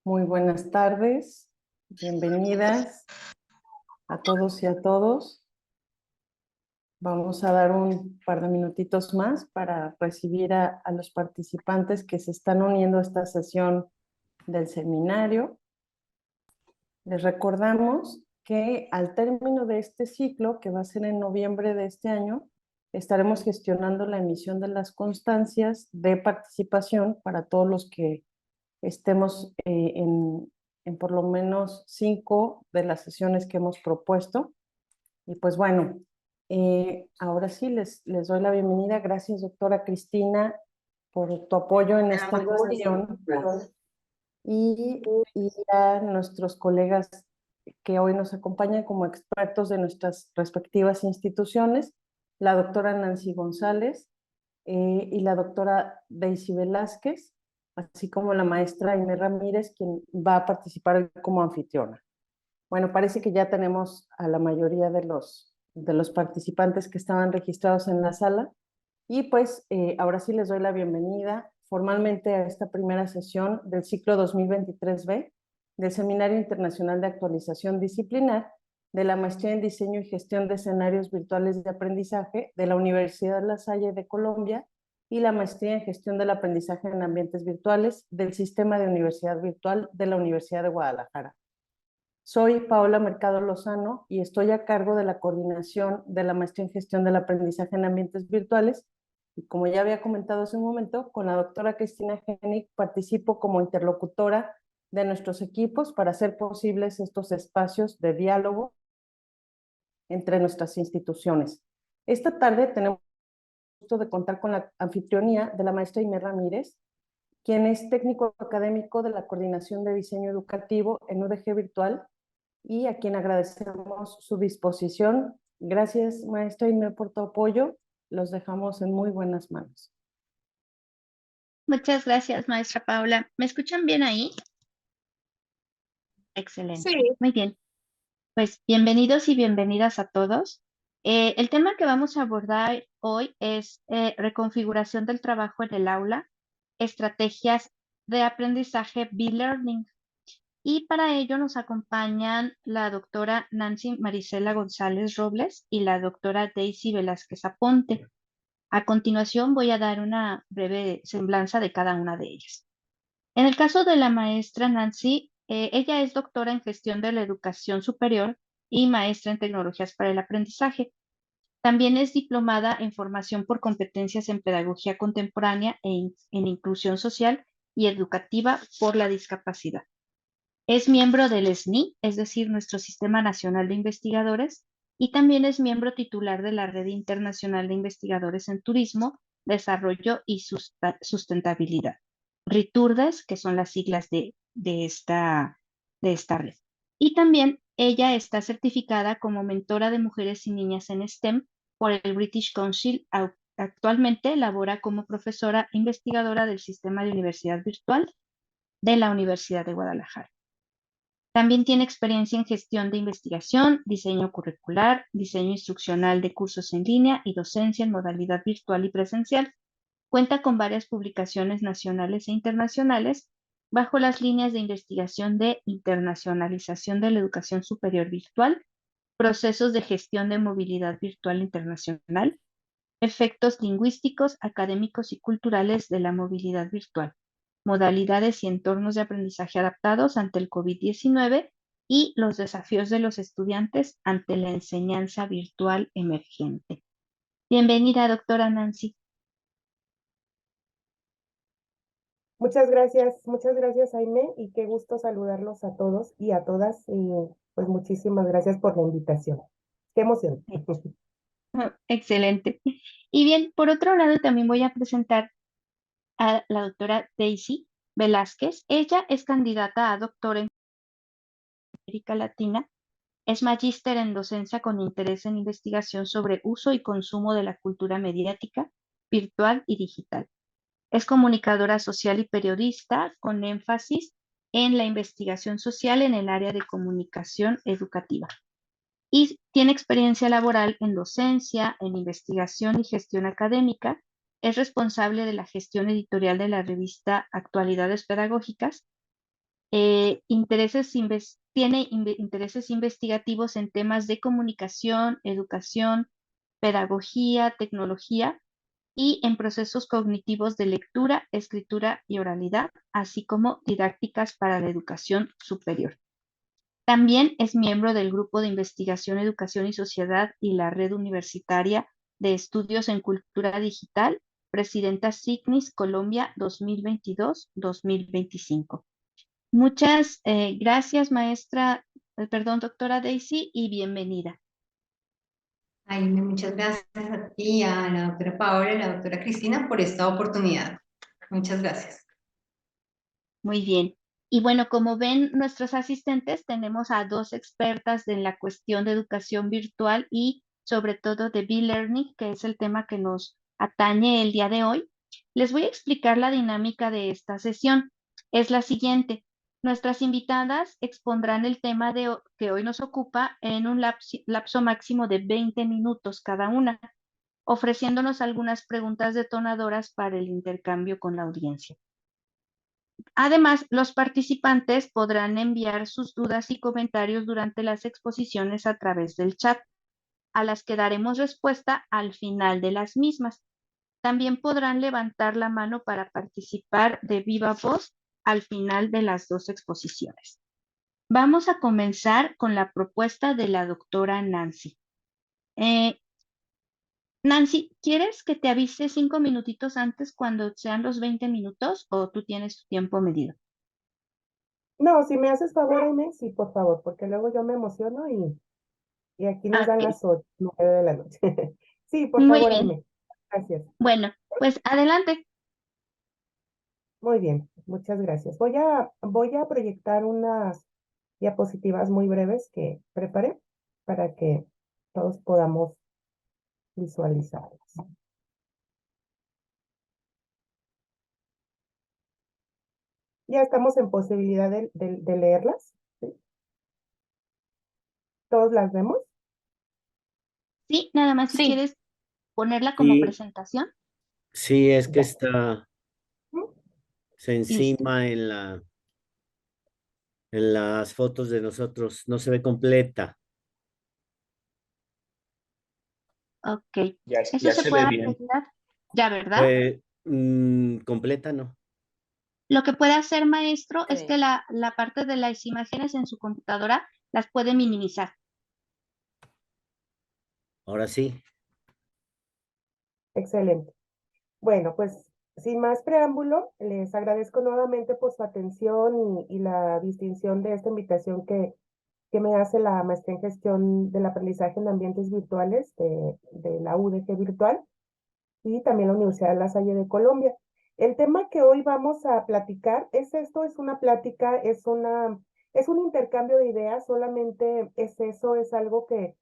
Muy buenas tardes, bienvenidas a todos y a todos. Vamos a dar un par de minutitos más para recibir a los participantes que se están uniendo a esta sesión del seminario. Les recordamos que al término de este ciclo, que va a ser en noviembre de este año, estaremos gestionando la emisión de las constancias de participación para todos los que estemos en por lo menos 5 de las sesiones que hemos propuesto. Y pues bueno, ahora sí les doy la bienvenida. Gracias, doctora Cristina, por tu apoyo en esta sesión. Y a nuestros colegas que hoy nos acompañan como expertos de nuestras respectivas instituciones, la doctora Nancy González y la doctora Daisy Velázquez, así como la maestra Aimee Ramírez, quien va a participar hoy como anfitriona. Bueno, parece que ya tenemos a la mayoría de los participantes que estaban registrados en la sala y pues ahora sí les doy la bienvenida formalmente a esta primera sesión del ciclo 2023B del Seminario Internacional de Actualización Disciplinar de la Maestría en Diseño y Gestión de Escenarios Virtuales de Aprendizaje de la Universidad La Salle de Colombia y la Maestría en Gestión del Aprendizaje en Ambientes Virtuales del Sistema de Universidad Virtual de la Universidad de Guadalajara. Soy Paola Mercado Lozano y estoy a cargo de la coordinación de la Maestría en Gestión del Aprendizaje en Ambientes Virtuales. Y como ya había comentado hace un momento, con la doctora Cristina Genic participo como interlocutora de nuestros equipos para hacer posibles estos espacios de diálogo entre nuestras instituciones. Esta tarde tenemos el gusto de contar con la anfitrionía de la maestra Aimee Ramírez, quien es técnico académico de la Coordinación de Diseño Educativo en UDG Virtual y a quien agradecemos su disposición. Gracias, maestra Aimee, por tu apoyo. Los dejamos en muy buenas manos. Muchas gracias, maestra Paula. ¿Me escuchan bien ahí? Excelente. Sí. Muy bien. Pues bienvenidos y bienvenidas a todos. El tema que vamos a abordar hoy es reconfiguración del trabajo en el aula, estrategias de aprendizaje B-Learning. Y para ello nos acompañan la doctora Nancy Marisela González Robles y la doctora Daisy Velázquez Aponte. A continuación voy a dar una breve semblanza de cada una de ellas. En el caso de la maestra Nancy, ella es doctora en gestión de la educación superior y maestra en tecnologías para el aprendizaje. También es diplomada en formación por competencias en pedagogía contemporánea en inclusión social y educativa por la discapacidad. Es miembro del SNI, es decir, nuestro Sistema Nacional de Investigadores, y también es miembro titular de la Red Internacional de Investigadores en Turismo, Desarrollo y Sustentabilidad. RITURDES, que son las siglas de esta red. Y también ella está certificada como mentora de mujeres y niñas en STEM por el British Council. Actualmente labora como profesora investigadora del Sistema de Universidad Virtual de la Universidad de Guadalajara. También tiene experiencia en gestión de investigación, diseño curricular, diseño instruccional de cursos en línea y docencia en modalidad virtual y presencial. Cuenta con varias publicaciones nacionales e internacionales bajo las líneas de investigación de internacionalización de la educación superior virtual, procesos de gestión de movilidad virtual internacional, efectos lingüísticos, académicos y culturales de la movilidad virtual, modalidades y entornos de aprendizaje adaptados ante el COVID-19 y los desafíos de los estudiantes ante la enseñanza virtual emergente. Bienvenida, doctora Nancy. Muchas gracias, Aimee, y qué gusto saludarlos a todos y a todas. Pues muchísimas gracias por la invitación. Qué emoción. Excelente. Y bien, por otro lado, también voy a presentar a la doctora Daisy Velázquez. Ella es candidata a doctora en América Latina. Es magíster en docencia con interés en investigación sobre uso y consumo de la cultura mediática, virtual y digital. Es comunicadora social y periodista con énfasis en la investigación social en el área de comunicación educativa. Y tiene experiencia laboral en docencia, en investigación y gestión académica. Es responsable de la gestión editorial de la revista Actualidades Pedagógicas. tiene intereses investigativos en temas de comunicación, educación, pedagogía, tecnología y en procesos cognitivos de lectura, escritura y oralidad, así como didácticas para la educación superior. También es miembro del Grupo de Investigación, Educación y Sociedad y la Red Universitaria de Estudios en Cultura Digital, presidenta CICNIS Colombia 2022-2025. Muchas gracias, doctora Daisy, y bienvenida. Jaime, muchas gracias a ti, a la doctora Paola y a la doctora Cristina por esta oportunidad. Muchas gracias. Muy bien. Y bueno, como ven nuestros asistentes, tenemos a dos expertas en la cuestión de educación virtual y sobre todo de e-learning, que es el tema que nos atañe el día de hoy. Les voy a explicar la dinámica de esta sesión. Es la siguiente. Nuestras invitadas expondrán el tema que hoy nos ocupa en un lapso máximo de 20 minutos cada una, ofreciéndonos algunas preguntas detonadoras para el intercambio con la audiencia. Además, los participantes podrán enviar sus dudas y comentarios durante las exposiciones a través del chat, a las que daremos respuesta al final de las mismas. También podrán levantar la mano para participar de viva voz al final de las dos exposiciones. Vamos a comenzar con la propuesta de la doctora Nancy. Nancy, ¿quieres que te avise 5 minutitos antes cuando sean los 20 minutos o tú tienes tu tiempo medido? No, si me haces favor, Aime, sí, por favor, porque luego yo me emociono y aquí nos dan Ok, las 8:09 de la noche. Sí, por muy favor, bien. Aime. Gracias. Bueno, pues adelante. Muy bien, muchas gracias. Voy a proyectar unas diapositivas muy breves que preparé para que todos podamos visualizarlas. Ya estamos en posibilidad de leerlas, ¿sí? ¿Todos las vemos? Sí, nada más si Sí. quieres ponerla como Sí, presentación. sí, es que Ya. está Listo. encima en las fotos de nosotros, no se ve completa. Ok. Ya, Eso ya se se puede ve bien. arreglar ya, ¿verdad? Pues, completa no. Lo que puede hacer, maestro, es Sí. que la parte de las imágenes en su computadora las puede minimizar. Ahora sí. Excelente. Bueno, pues sin más preámbulo, les agradezco nuevamente por su atención y la distinción de esta invitación que me hace la maestría en gestión del aprendizaje en ambientes virtuales de la UDG Virtual y también la Universidad de La Salle de Colombia. El tema que hoy vamos a platicar es esto, es una plática, es un intercambio de ideas, solamente es eso, es algo que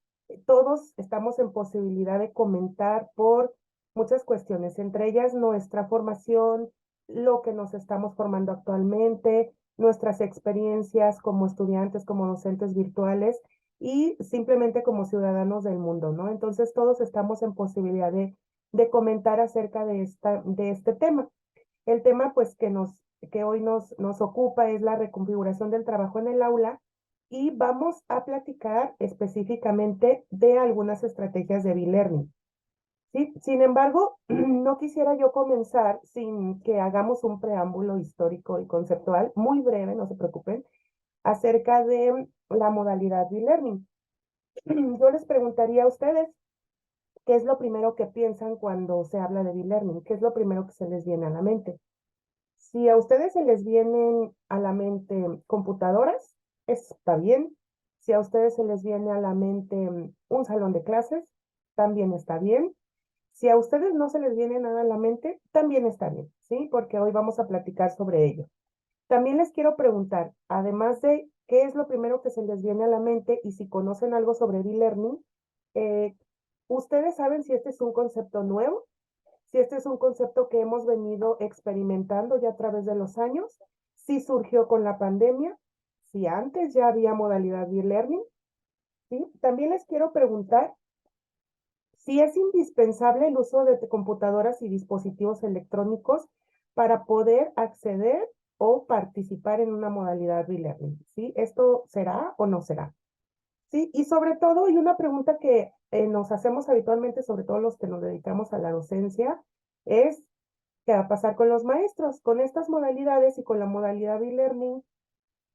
todos estamos en posibilidad de comentar por muchas cuestiones, entre ellas nuestra formación, lo que nos estamos formando actualmente, nuestras experiencias como estudiantes, como docentes virtuales y simplemente como ciudadanos del mundo, ¿no? Entonces todos estamos en posibilidad de comentar acerca de este tema. El tema pues que hoy nos ocupa es la reconfiguración del trabajo en el aula y vamos a platicar específicamente de algunas estrategias de e-learning. ¿Sí? Sin embargo, no quisiera yo comenzar sin que hagamos un preámbulo histórico y conceptual, muy breve, no se preocupen, acerca de la modalidad de e-learning. Yo les preguntaría a ustedes, ¿qué es lo primero que piensan cuando se habla de e-learning? ¿Qué es lo primero que se les viene a la mente? Si a ustedes se les vienen a la mente computadoras, está bien. Si a ustedes se les viene a la mente un salón de clases, también está bien. Si a ustedes no se les viene nada a la mente, también está bien, ¿sí? Porque hoy vamos a platicar sobre ello. También les quiero preguntar, además de qué es lo primero que se les viene a la mente y si conocen algo sobre e-learning, eh, ¿ustedes saben si este es un concepto nuevo? Si este es un concepto que hemos venido experimentando ya a través de los años, si surgió con la pandemia, si antes ya había modalidad de e-learning, ¿sí? También les quiero preguntar si es indispensable el uso de computadoras y dispositivos electrónicos para poder acceder o participar en una modalidad de e-learning, ¿sí? ¿Esto será o no será? Sí, y sobre todo, y una pregunta que nos hacemos habitualmente, sobre todo los que nos dedicamos a la docencia, es ¿qué va a pasar con los maestros? Con estas modalidades y con la modalidad de e-learning,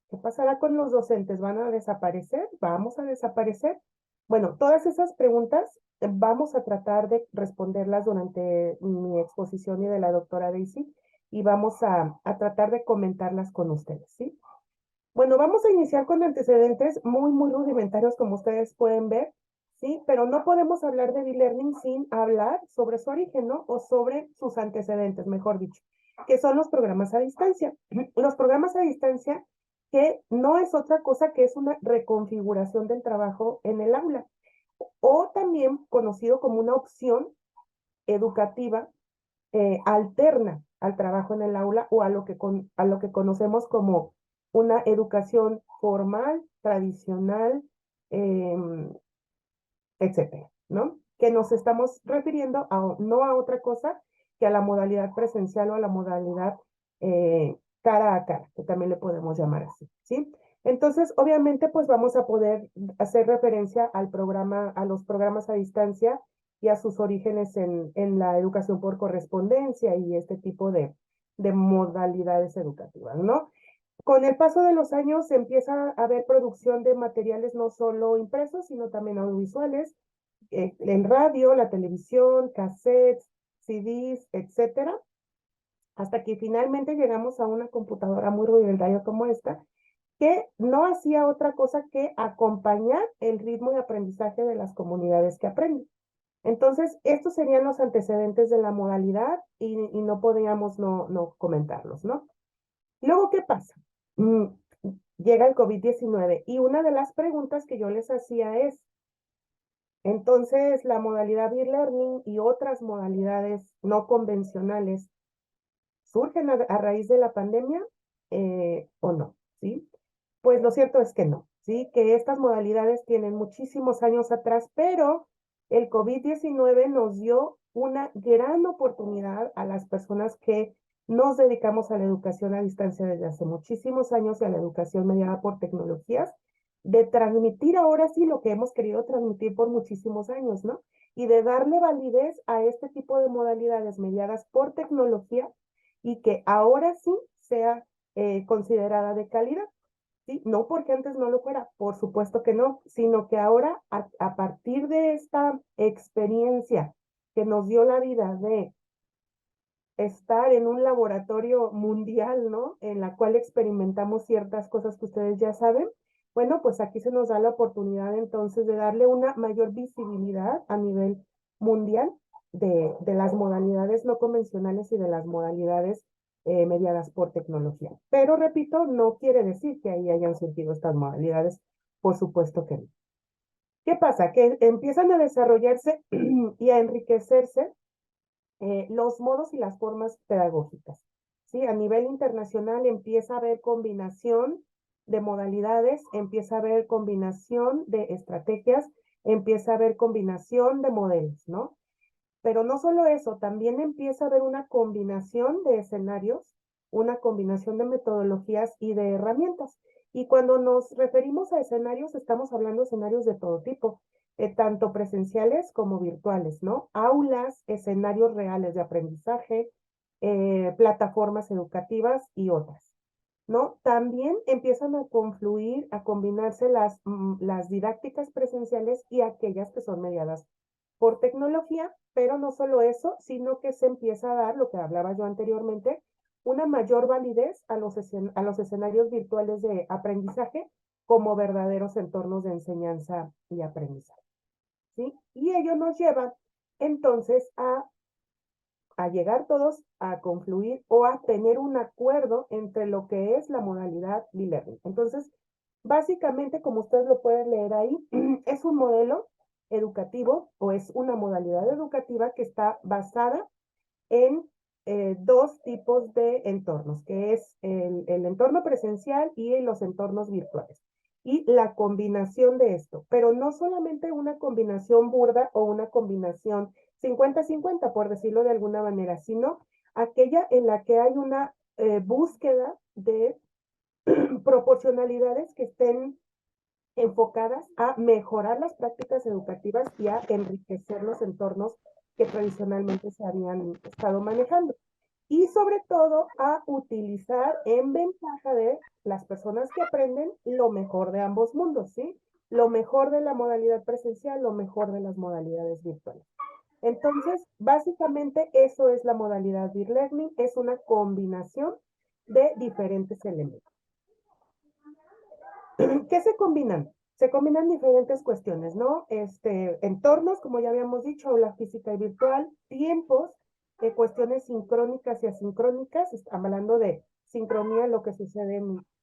¿qué pasará con los docentes? ¿Van a desaparecer? ¿Vamos a desaparecer? Bueno, todas esas preguntas vamos a tratar de responderlas durante mi exposición y de la doctora Daisy, y vamos a tratar de comentarlas con ustedes, ¿sí? Bueno, vamos a iniciar con antecedentes muy rudimentarios, como ustedes pueden ver, ¿sí? Pero no podemos hablar de e-learning sin hablar sobre su origen, ¿no? O sobre sus antecedentes, mejor dicho, que son los programas a distancia. Los programas a distancia que no es otra cosa que es una reconfiguración del trabajo en el aula, o también conocido como una opción educativa alterna al trabajo en el aula o a lo que conocemos como una educación formal, tradicional, eh, etcétera, ¿no? Que nos estamos refiriendo no a otra cosa que a la modalidad presencial o a la modalidad cara a cara, que también le podemos llamar así, ¿sí? Entonces, obviamente, pues vamos a poder hacer referencia al programa, a los programas a distancia y a sus orígenes en la educación por correspondencia y este tipo de modalidades educativas, ¿no? Con el paso de los años se empieza a haber producción de materiales no solo impresos, sino también audiovisuales, en radio, la televisión, cassettes, CDs, etcétera, hasta que finalmente llegamos a una computadora muy rudimentaria como esta, que no hacía otra cosa que acompañar el ritmo de aprendizaje de las comunidades que aprenden. Entonces, estos serían los antecedentes de la modalidad y no podíamos no comentarlos, ¿no? Luego, ¿qué pasa? Llega el COVID-19 y una de las preguntas que yo les hacía es, entonces, la modalidad de e-learning y otras modalidades no convencionales surgen a raíz de la pandemia o no, ¿sí? Pues lo cierto es que no, ¿sí? Que estas modalidades tienen muchísimos años atrás, pero el COVID-19 nos dio una gran oportunidad a las personas que nos dedicamos a la educación a distancia desde hace muchísimos años y a la educación mediada por tecnologías, de transmitir ahora sí lo que hemos querido transmitir por muchísimos años, ¿no? Y de darle validez a este tipo de modalidades mediadas por tecnología y que ahora sí sea considerada de calidad. ¿Sí? No porque antes no lo fuera, por supuesto que no, sino que ahora a partir de esta experiencia que nos dio la vida de estar en un laboratorio mundial, ¿no? En la cual experimentamos ciertas cosas que ustedes ya saben, bueno, pues aquí se nos da la oportunidad entonces de darle una mayor visibilidad a nivel mundial de las modalidades no convencionales y de las modalidades mediadas por tecnología. Pero repito, no quiere decir que ahí hayan surgido estas modalidades, por supuesto que no. ¿Qué pasa? Que empiezan a desarrollarse y a enriquecerse los modos y las formas pedagógicas. ¿Sí? A nivel internacional empieza a haber combinación de modalidades, empieza a haber combinación de estrategias, empieza a haber combinación de modelos, ¿no? Pero no solo eso, también empieza a haber una combinación de escenarios, una combinación de metodologías y de herramientas. Y cuando nos referimos a escenarios, estamos hablando de escenarios de todo tipo, tanto presenciales como virtuales, ¿no? Aulas, escenarios reales de aprendizaje, plataformas educativas y otras, ¿no? También empiezan a confluir, a combinarse las didácticas presenciales y aquellas que son mediadas por tecnología, pero no solo eso, sino que se empieza a dar, lo que hablaba yo anteriormente, una mayor validez a los escenarios virtuales de aprendizaje como verdaderos entornos de enseñanza y aprendizaje. ¿Sí? Y ello nos lleva entonces a llegar todos a confluir o a tener un acuerdo entre lo que es la modalidad e-learning. Entonces, básicamente, como ustedes lo pueden leer ahí, es un modelo educativo o es una modalidad educativa que está basada en dos tipos de entornos, que es el entorno presencial y los entornos virtuales. Y la combinación de esto, pero no solamente una combinación burda o una combinación 50-50, por decirlo de alguna manera, sino aquella en la que hay una búsqueda de proporcionalidades que estén enfocadas a mejorar las prácticas educativas y a enriquecer los entornos que tradicionalmente se habían estado manejando. Y sobre todo a utilizar en ventaja de las personas que aprenden lo mejor de ambos mundos, ¿sí? Lo mejor de la modalidad presencial, lo mejor de las modalidades virtuales. Entonces, básicamente eso es la modalidad Peer Learning, es una combinación de diferentes elementos. ¿Qué se combinan? Se combinan diferentes cuestiones, ¿no? Entornos, como ya habíamos dicho, aula física y virtual, tiempos, cuestiones sincrónicas y asincrónicas, hablando de sincronía, lo que sucede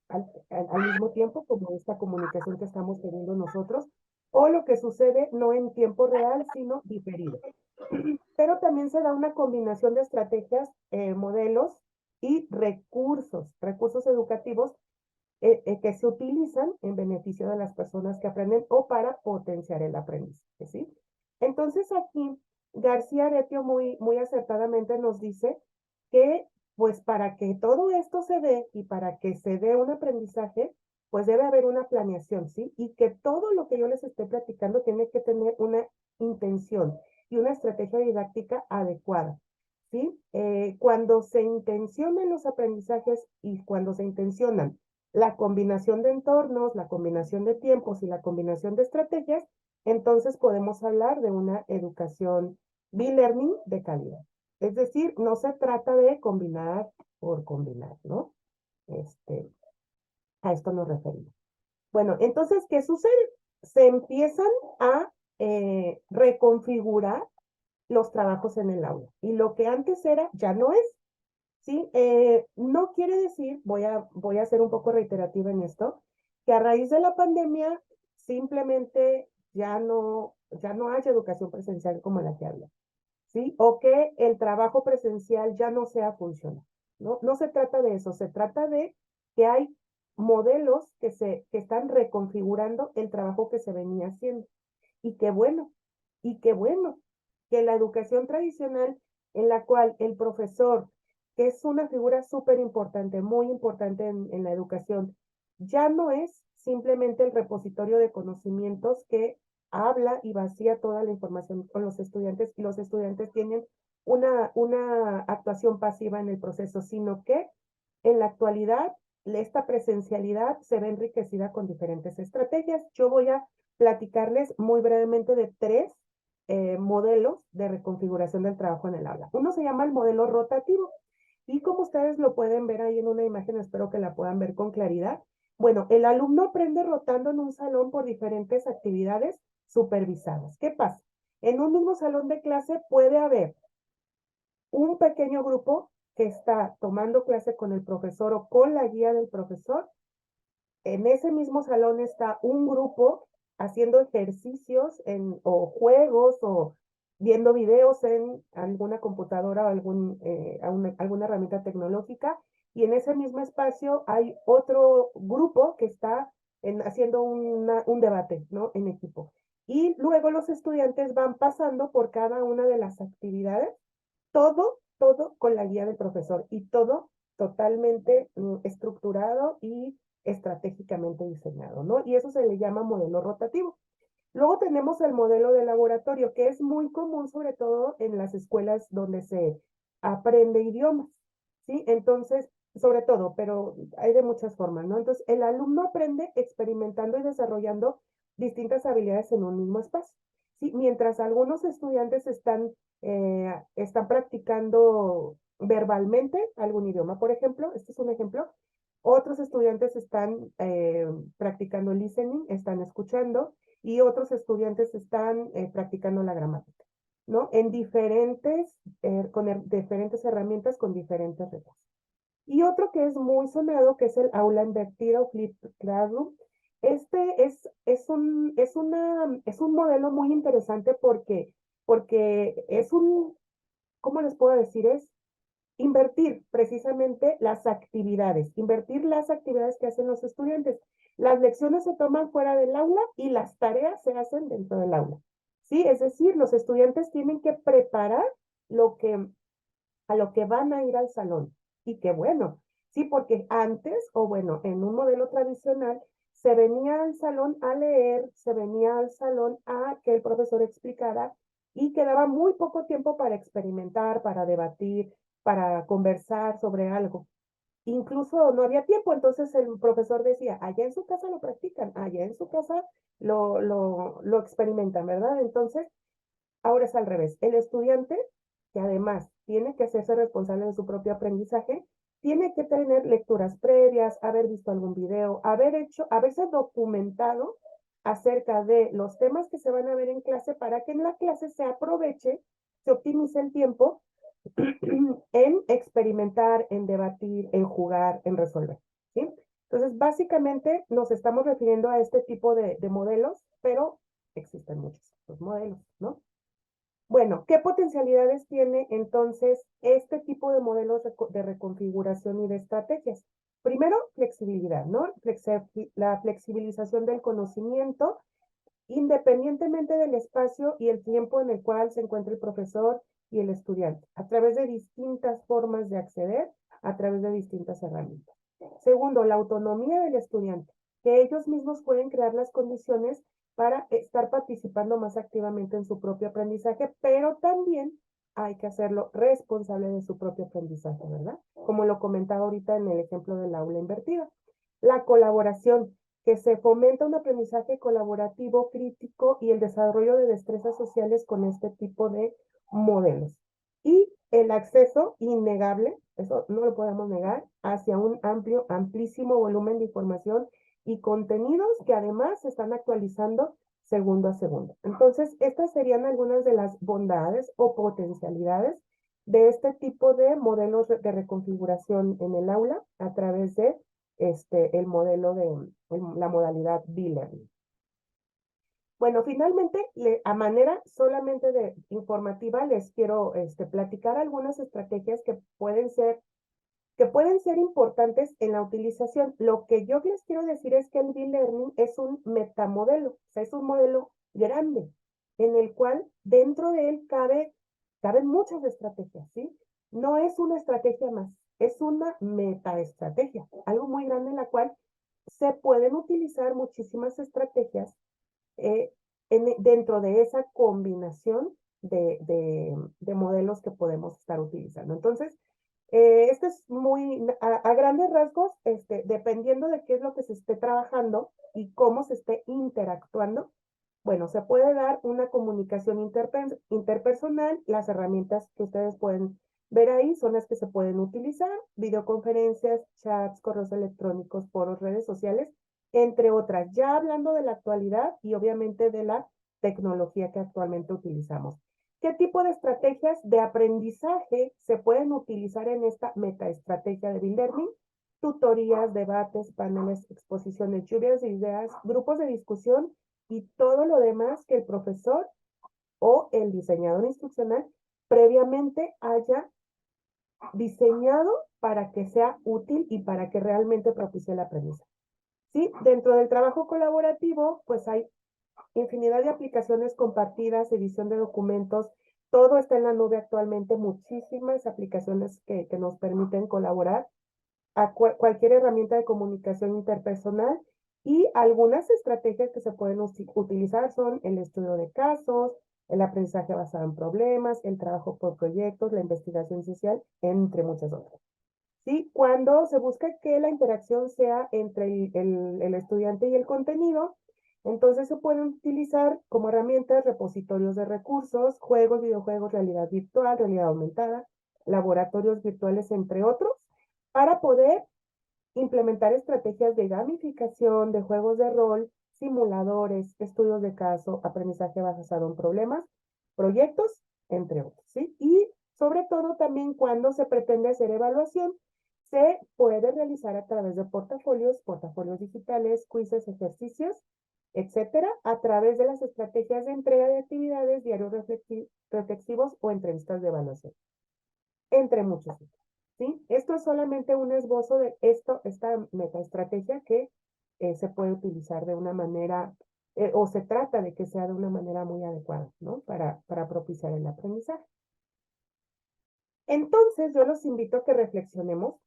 al mismo tiempo, como esta comunicación que estamos teniendo nosotros, o lo que sucede no en tiempo real, sino diferido. Pero también se da una combinación de estrategias, modelos y recursos educativos que se utilizan en beneficio de las personas que aprenden o para potenciar el aprendizaje, ¿sí? Entonces aquí García Aretio muy acertadamente nos dice que pues para que todo esto se dé y para que se dé un aprendizaje, pues debe haber una planeación, ¿sí? Y que todo lo que yo les estoy platicando tiene que tener una intención y una estrategia didáctica adecuada, ¿sí? Cuando se intencionan los aprendizajes y cuando se intencionan la combinación de entornos, la combinación de tiempos y la combinación de estrategias, entonces podemos hablar de una educación B-Learning de calidad. Es decir, no se trata de combinar por combinar, ¿no? A esto nos referimos. Bueno, entonces, ¿qué sucede? Se empiezan a reconfigurar los trabajos en el aula. Y lo que antes era, ya no es. ¿Sí? No quiere decir, voy a ser un poco reiterativa en esto, que a raíz de la pandemia simplemente ya no haya educación presencial como la que había, ¿sí? O que el trabajo presencial ya no sea funcional, ¿no? No se trata de eso, se trata de que hay modelos que están reconfigurando el trabajo que se venía haciendo. Y qué bueno, que la educación tradicional en la cual el profesor, que es una figura súper importante, muy importante en la educación, ya no es simplemente el repositorio de conocimientos que habla y vacía toda la información con los estudiantes y los estudiantes tienen una actuación pasiva en el proceso, sino que en la actualidad esta presencialidad se ve enriquecida con diferentes estrategias. Yo voy a platicarles muy brevemente de tres modelos de reconfiguración del trabajo en el aula. Uno se llama el modelo rotativo y como ustedes lo pueden ver ahí en una imagen, espero que la puedan ver con claridad. Bueno, el alumno aprende rotando en un salón por diferentes actividades supervisadas. ¿Qué pasa? En un mismo salón de clase puede haber un pequeño grupo que está tomando clase con el profesor o con la guía del profesor. En ese mismo salón está un grupo haciendo ejercicios o juegos o viendo videos en alguna computadora o alguna herramienta tecnológica. Y en ese mismo espacio hay otro grupo que está haciendo un debate, ¿no? En equipo. Y luego los estudiantes van pasando por cada una de las actividades, todo con la guía del profesor y todo totalmente estructurado y estratégicamente diseñado, ¿no? Y eso se le llama modelo rotativo. Luego tenemos el modelo de laboratorio, que es muy común, sobre todo en las escuelas donde se aprende idiomas, ¿sí? Entonces, sobre todo, pero hay de muchas formas, ¿no? Entonces, el alumno aprende experimentando y desarrollando distintas habilidades en un mismo espacio, ¿sí? Mientras algunos estudiantes están practicando verbalmente algún idioma, por ejemplo, este es un ejemplo. Otros estudiantes están practicando listening, están escuchando, y otros estudiantes están practicando la gramática, ¿no? En con diferentes herramientas, con diferentes retos. Y otro que es muy sonado, que es el aula invertida o flipped classroom. Este es un modelo muy interesante porque ¿cómo les puedo decir? Es invertir precisamente invertir las actividades que hacen los estudiantes. Las lecciones se toman fuera del aula y las tareas se hacen dentro del aula. ¿Sí? Es decir, los estudiantes tienen que preparar a lo que van a ir al salón. Y qué bueno, Sí, porque antes, o bueno, en un modelo tradicional, se venía al salón a leer, se venía al salón a que el profesor explicara y quedaba muy poco tiempo para experimentar, para debatir, para conversar sobre algo. Incluso no había tiempo, entonces el profesor decía, allá en su casa lo practican, allá en su casa lo experimentan, ¿verdad? Entonces, ahora es al revés. El estudiante, que además tiene que hacerse responsable de su propio aprendizaje, tiene que tener lecturas previas, haber visto algún video, haberse documentado acerca de los temas que se van a ver en clase para que en la clase se aproveche, se optimice el tiempo en experimentar, en debatir, en jugar, en resolver, ¿sí? Entonces, básicamente nos estamos refiriendo a este tipo de modelos, pero existen muchos otros modelos, ¿no? Bueno, ¿qué potencialidades tiene entonces este tipo de modelos de reconfiguración y de estrategias? Primero, flexibilidad, ¿no? La flexibilización del conocimiento, independientemente del espacio y el tiempo en el cual se encuentra el profesor y el estudiante, a través de distintas formas de acceder, a través de distintas herramientas. Segundo, la autonomía del estudiante, que ellos mismos pueden crear las condiciones para estar participando más activamente en su propio aprendizaje, pero también hay que hacerlo responsable de su propio aprendizaje, ¿verdad? Como lo comentaba ahorita en el ejemplo del aula invertida. La colaboración, que se fomenta un aprendizaje colaborativo, crítico y el desarrollo de destrezas sociales con este tipo de modelos. Y el acceso innegable, eso no lo podemos negar, hacia un amplísimo volumen de información y contenidos que además se están actualizando segundo a segundo. Entonces, estas serían algunas de las bondades o potencialidades de este tipo de modelos de reconfiguración en el aula a través de el modelo de la modalidad B-Learning. Bueno, finalmente, a manera solamente de informativa, les quiero platicar algunas estrategias que pueden ser importantes en la utilización. Lo que yo les quiero decir es que el B-Learning es un metamodelo, o sea, es un modelo grande, en el cual dentro de él caben muchas estrategias, ¿sí? No es una estrategia más, es una metaestrategia, algo muy grande en la cual se pueden utilizar muchísimas estrategias dentro de esa combinación de modelos que podemos estar utilizando. Entonces, esto es muy, a grandes rasgos, dependiendo de qué es lo que se esté trabajando y cómo se esté interactuando, bueno, se puede dar una comunicación interpersonal. Las herramientas que ustedes pueden ver ahí son las que se pueden utilizar: videoconferencias, chats, correos electrónicos, foros, redes sociales, entre otras. Ya hablando de la actualidad y obviamente de la tecnología que actualmente utilizamos. ¿Qué tipo de estrategias de aprendizaje se pueden utilizar en esta metaestrategia de B-Learning? Tutorías, debates, paneles, exposiciones, lluvias de ideas, grupos de discusión y todo lo demás que el profesor o el diseñador instruccional previamente haya diseñado para que sea útil y para que realmente propicie el aprendizaje. ¿Sí? Dentro del trabajo colaborativo, pues hay infinidad de aplicaciones compartidas, edición de documentos, todo está en la nube actualmente, muchísimas aplicaciones que nos permiten colaborar a cualquier herramienta de comunicación interpersonal, y algunas estrategias que se pueden utilizar son el estudio de casos, el aprendizaje basado en problemas, el trabajo por proyectos, la investigación social, entre muchas otras. ¿Sí? Cuando se busca que la interacción sea entre el estudiante y el contenido, entonces se pueden utilizar como herramientas repositorios de recursos, juegos, videojuegos, realidad virtual, realidad aumentada, laboratorios virtuales, entre otros, para poder implementar estrategias de gamificación, de juegos de rol, simuladores, estudios de caso, aprendizaje basado en problemas, proyectos, entre otros, ¿sí? Y sobre todo también cuando se pretende hacer evaluación, se puede realizar a través de portafolios digitales, quizzes, ejercicios, etcétera, a través de las estrategias de entrega de actividades, diarios reflexivos o entrevistas de evaluación, entre muchos otros. ¿Sí? Esto es solamente un esbozo de esta metaestrategia que se puede utilizar de una manera, o se trata de que sea de una manera muy adecuada, ¿no? Para propiciar el aprendizaje. Entonces, yo los invito a que reflexionemos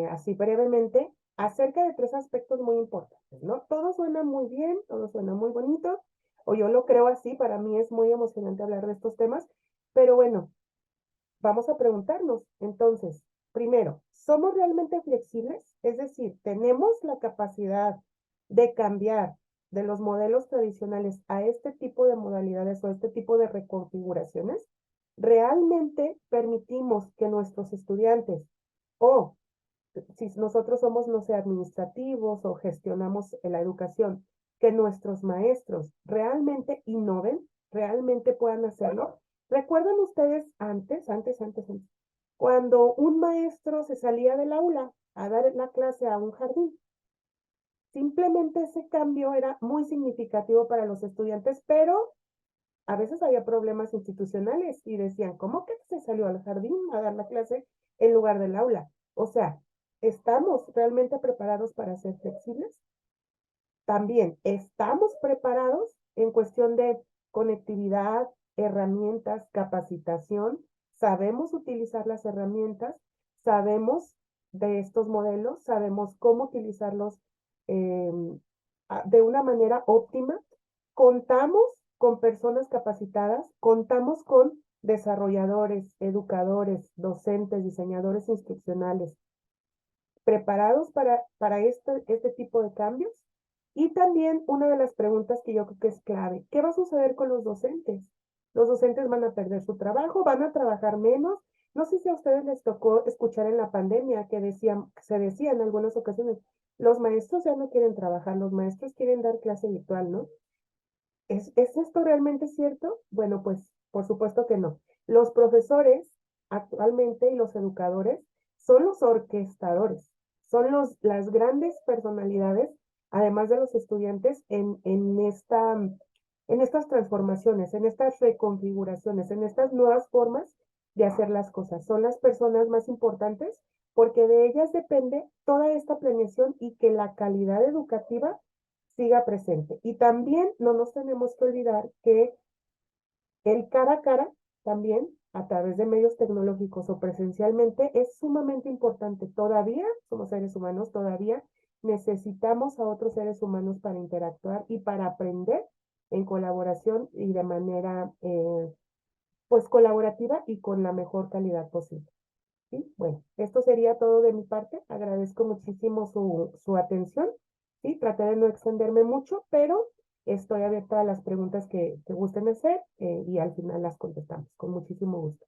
así brevemente, acerca de 3 aspectos muy importantes, ¿no? Todo suena muy bien, todo suena muy bonito, o yo lo creo así, para mí es muy emocionante hablar de estos temas, pero bueno, vamos a preguntarnos, entonces, primero, ¿somos realmente flexibles? Es decir, ¿tenemos la capacidad de cambiar de los modelos tradicionales a este tipo de modalidades o a este tipo de reconfiguraciones? ¿Realmente permitimos que nuestros estudiantes o si nosotros somos, no sé, administrativos o gestionamos la educación, que nuestros maestros realmente innoven, realmente puedan hacerlo? ¿Recuerdan ustedes antes, cuando un maestro se salía del aula a dar la clase a un jardín? Simplemente ese cambio era muy significativo para los estudiantes, pero a veces había problemas institucionales y decían, ¿cómo que se salió al jardín a dar la clase en lugar del aula? O sea, ¿estamos realmente preparados para ser flexibles? También, ¿estamos preparados en cuestión de conectividad, herramientas, capacitación? ¿Sabemos utilizar las herramientas? ¿Sabemos de estos modelos? ¿Sabemos cómo utilizarlos eh, de una manera óptima? ¿Contamos con personas capacitadas? ¿Contamos con desarrolladores, educadores, docentes, diseñadores instruccionales preparados para este tipo de cambios? Y también una de las preguntas que yo creo que es clave, ¿qué va a suceder con los docentes? Los docentes van a perder su trabajo, van a trabajar menos. No sé si a ustedes les tocó escuchar en la pandemia que se decía en algunas ocasiones, los maestros ya no quieren trabajar, los maestros quieren dar clase virtual, ¿no? ¿Es esto realmente cierto? Bueno, pues por supuesto que no. Los profesores actualmente y los educadores son los orquestadores, son las grandes personalidades, además de los estudiantes, en estas transformaciones, en estas reconfiguraciones, en estas nuevas formas de hacer las cosas. Son las personas más importantes porque de ellas depende toda esta planeación y que la calidad educativa siga presente. Y también no nos tenemos que olvidar que el cara a cara también a través de medios tecnológicos o presencialmente es sumamente importante. Todavía somos seres humanos, todavía necesitamos a otros seres humanos para interactuar y para aprender en colaboración y de manera pues colaborativa y con la mejor calidad posible. ¿Sí? Bueno, esto sería todo de mi parte. Agradezco muchísimo su atención. ¿Sí? Traté de no extenderme mucho, pero estoy abierta a las preguntas que gusten hacer y al final las contestamos con muchísimo gusto.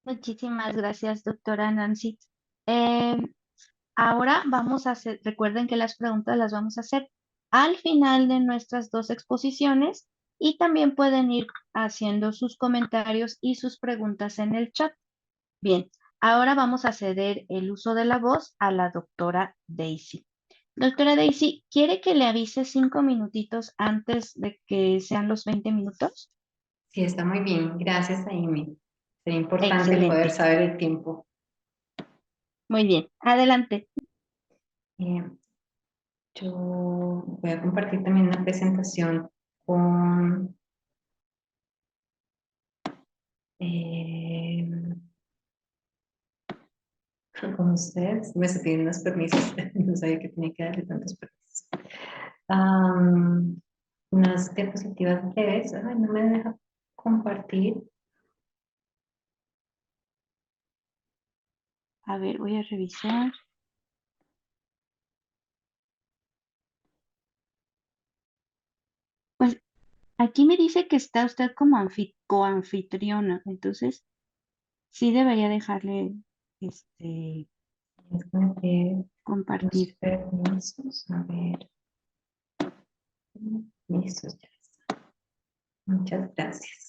Muchísimas gracias, doctora Nancy. Eh, Ahora vamos a hacer, recuerden que las preguntas las vamos a hacer al final de nuestras 2 exposiciones y también pueden ir haciendo sus comentarios y sus preguntas en el chat. Bien, ahora vamos a ceder el uso de la voz a la doctora Daisy. Doctora Daisy, ¿quiere que le avise 5 minutitos antes de que sean los 20 minutos? Sí, está muy bien. Gracias, Amy. Sería importante poder Excelente. saber el tiempo. Muy bien, adelante. Yo voy a compartir también una presentación con, con ustedes. Me estoy pidiendo unos permisos. No sabía que tenía que darle tantos permisos. Unas diapositivas breves. Ay, no me deja compartir. A ver, voy a revisar. Pues aquí me dice que está usted como coanfitriona, entonces sí debería dejarle Es como que los compartir. permisos. A ver. Listo, ya está. Muchas gracias.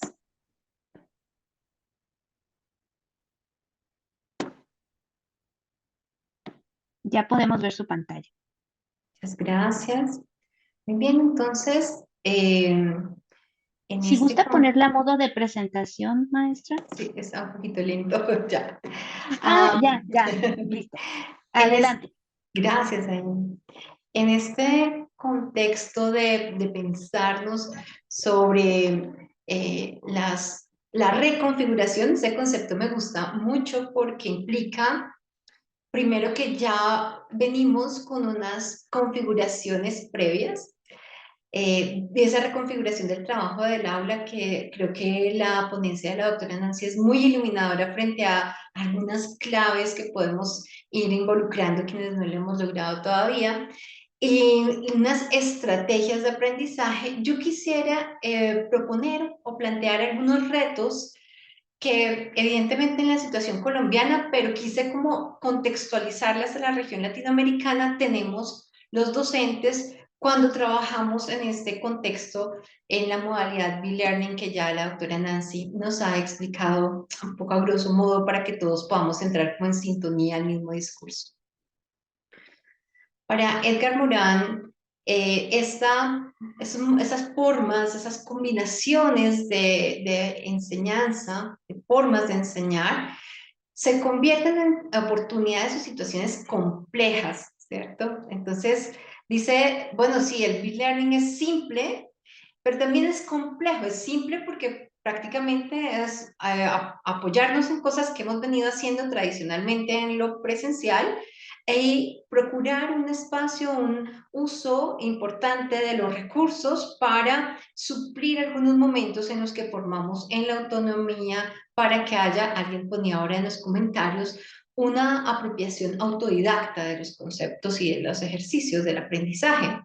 Ya podemos ver su pantalla. Muchas gracias. Muy bien, entonces, en Si este gusta ponerla a modo de presentación, maestra. sí, está un poquito lento, ya. Ya, listo. En es- Adelante. Gracias, Amy. En este contexto de pensarnos sobre las La reconfiguración, ese concepto me gusta mucho porque implica, primero, que ya venimos con unas configuraciones previas de esa reconfiguración del trabajo del aula, que creo que la ponencia de la doctora Nancy es muy iluminadora frente a algunas claves que podemos ir involucrando quienes no lo hemos logrado todavía, y unas estrategias de aprendizaje. Yo quisiera proponer o plantear algunos retos que evidentemente en la situación colombiana, pero quise como contextualizarlas a la región latinoamericana, tenemos los docentes cuando trabajamos en este contexto en la modalidad B-Learning que ya la doctora Nancy nos ha explicado un poco a grosso modo para que todos podamos entrar como en sintonía al mismo discurso. Para Edgar Morin, esas formas, esas combinaciones de enseñanza, de formas de enseñar, se convierten en oportunidades o situaciones complejas, ¿cierto? Entonces, dice, bueno, sí, el B-Learning es simple, pero también es complejo. Es simple porque prácticamente es apoyarnos en cosas que hemos venido haciendo tradicionalmente en lo presencial y procurar un espacio, un uso importante de los recursos para suplir algunos momentos en los que formamos en la autonomía, para que haya, alguien ponía ahora en los comentarios, una apropiación autodidacta de los conceptos y de los ejercicios del aprendizaje.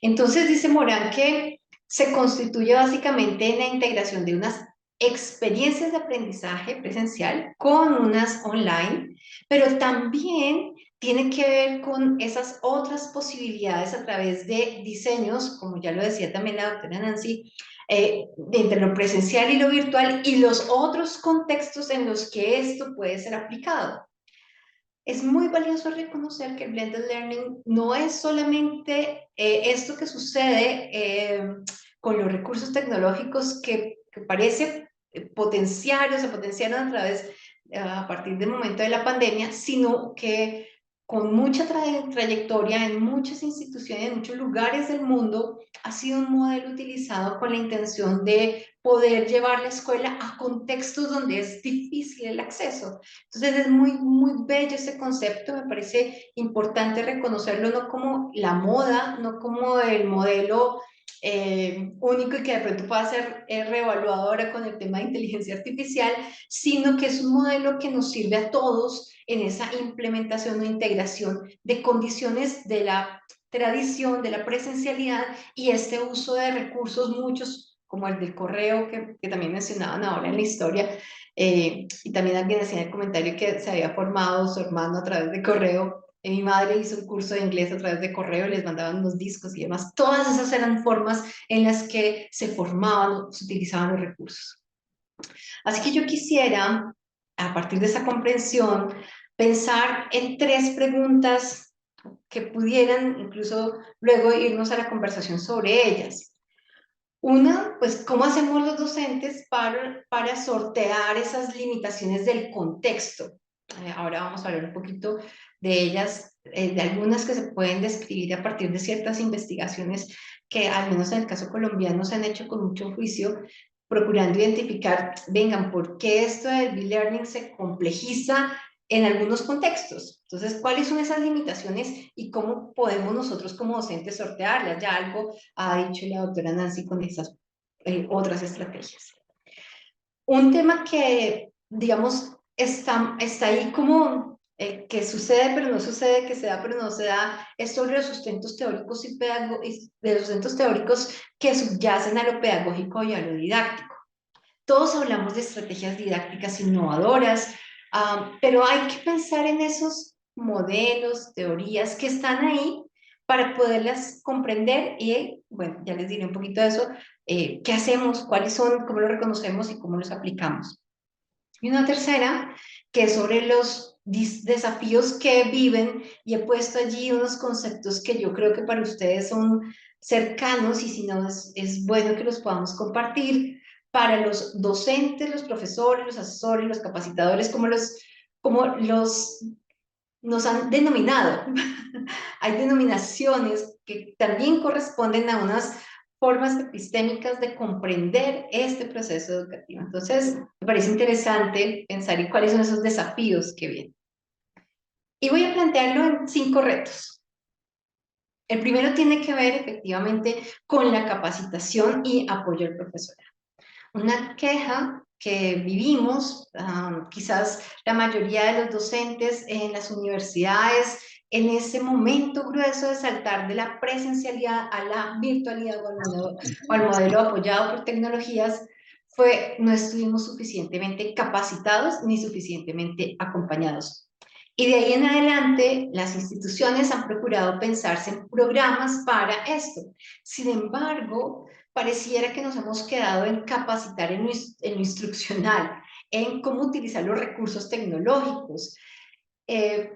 Entonces dice Morán que se constituye básicamente en la integración de unas experiencias de aprendizaje presencial con unas online, pero también tiene que ver con esas otras posibilidades a través de diseños, como ya lo decía también la doctora Nancy, entre lo presencial y lo virtual y los otros contextos en los que esto puede ser aplicado. Es muy valioso reconocer que el blended learning no es solamente esto que sucede con los recursos tecnológicos que parece potenciar o se potenciaron a partir del momento de la pandemia, sino que con mucha trayectoria en muchas instituciones, en muchos lugares del mundo, ha sido un modelo utilizado con la intención de poder llevar la escuela a contextos donde es difícil el acceso. Entonces es muy, muy bello ese concepto, me parece importante reconocerlo no como la moda, no como el modelo único y que de pronto pueda ser reevaluado ahora con el tema de inteligencia artificial, sino que es un modelo que nos sirve a todos en esa implementación o integración de condiciones de la tradición, de la presencialidad y este uso de recursos, muchos como el del correo que también mencionaban ahora en la historia, y también alguien decía en el comentario que se había formado su hermano a través de correo. Mi madre hizo un curso de inglés a través de correo, les mandaban unos discos y demás. Todas esas eran formas en las que se formaban o se utilizaban los recursos. Así que yo quisiera, a partir de esa comprensión, pensar en 3 preguntas que pudieran incluso luego irnos a la conversación sobre ellas. Una, pues, ¿cómo hacemos los docentes para sortear esas limitaciones del contexto? Ahora vamos a hablar un poquito de ellas, de algunas que se pueden describir a partir de ciertas investigaciones que, al menos en el caso colombiano, se han hecho con mucho juicio, procurando identificar, vengan, ¿por qué esto del B-Learning se complejiza en algunos contextos? Entonces, ¿cuáles son esas limitaciones y cómo podemos nosotros como docentes sortearlas? Ya algo ha dicho la doctora Nancy con esas otras estrategias. Un tema que, digamos, está ahí como que sucede pero no sucede, que se da pero no se da, es sobre los sustentos teóricos y de los sustentos teóricos que subyacen a lo pedagógico y a lo didáctico. Todos hablamos de estrategias didácticas innovadoras, pero hay que pensar en esos modelos, teorías que están ahí para poderlas comprender y, bueno, ya les diré un poquito de eso, qué hacemos, cuáles son, cómo lo reconocemos y cómo los aplicamos. Y una tercera, que es sobre los desafíos que viven, y he puesto allí unos conceptos que yo creo que para ustedes son cercanos y si no es bueno que los podamos compartir para los docentes, los profesores, los asesores, los capacitadores, como los nos han denominado. Hay denominaciones que también corresponden a unas formas epistémicas de comprender este proceso educativo. Entonces, me parece interesante pensar en cuáles son esos desafíos que vienen. Y voy a plantearlo en 5 retos. El primero tiene que ver efectivamente con la capacitación y apoyo al profesorado. Una queja que vivimos, quizás la mayoría de los docentes en las universidades, en ese momento grueso de saltar de la presencialidad a la virtualidad o al modelo apoyado por tecnologías, fue no estuvimos suficientemente capacitados ni suficientemente acompañados. Y de ahí en adelante, las instituciones han procurado pensarse en programas para esto. Sin embargo, pareciera que nos hemos quedado en capacitar en lo instruccional, en cómo utilizar los recursos tecnológicos,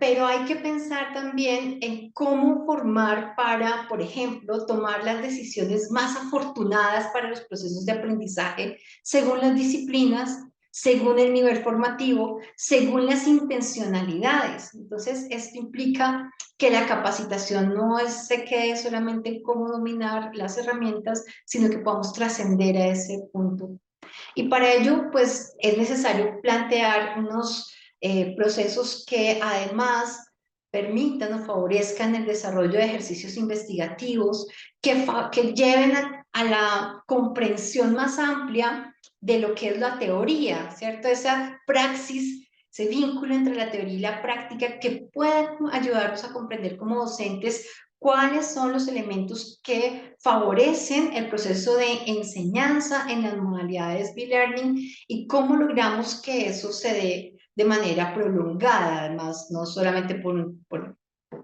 pero hay que pensar también en cómo formar para, por ejemplo, tomar las decisiones más afortunadas para los procesos de aprendizaje según las disciplinas, según el nivel formativo, según las intencionalidades. Entonces, esto implica que la capacitación no se quede solamente en cómo dominar las herramientas, sino que podamos trascender a ese punto. Y para ello, pues, es necesario plantear unos procesos que además permitan o favorezcan el desarrollo de ejercicios investigativos que lleven a la comprensión más amplia de lo que es la teoría, ¿cierto? Esa praxis, ese vínculo entre la teoría y la práctica que pueda ayudarnos a comprender como docentes cuáles son los elementos que favorecen el proceso de enseñanza en las modalidades B-Learning y cómo logramos que eso se dé de manera prolongada, además, no solamente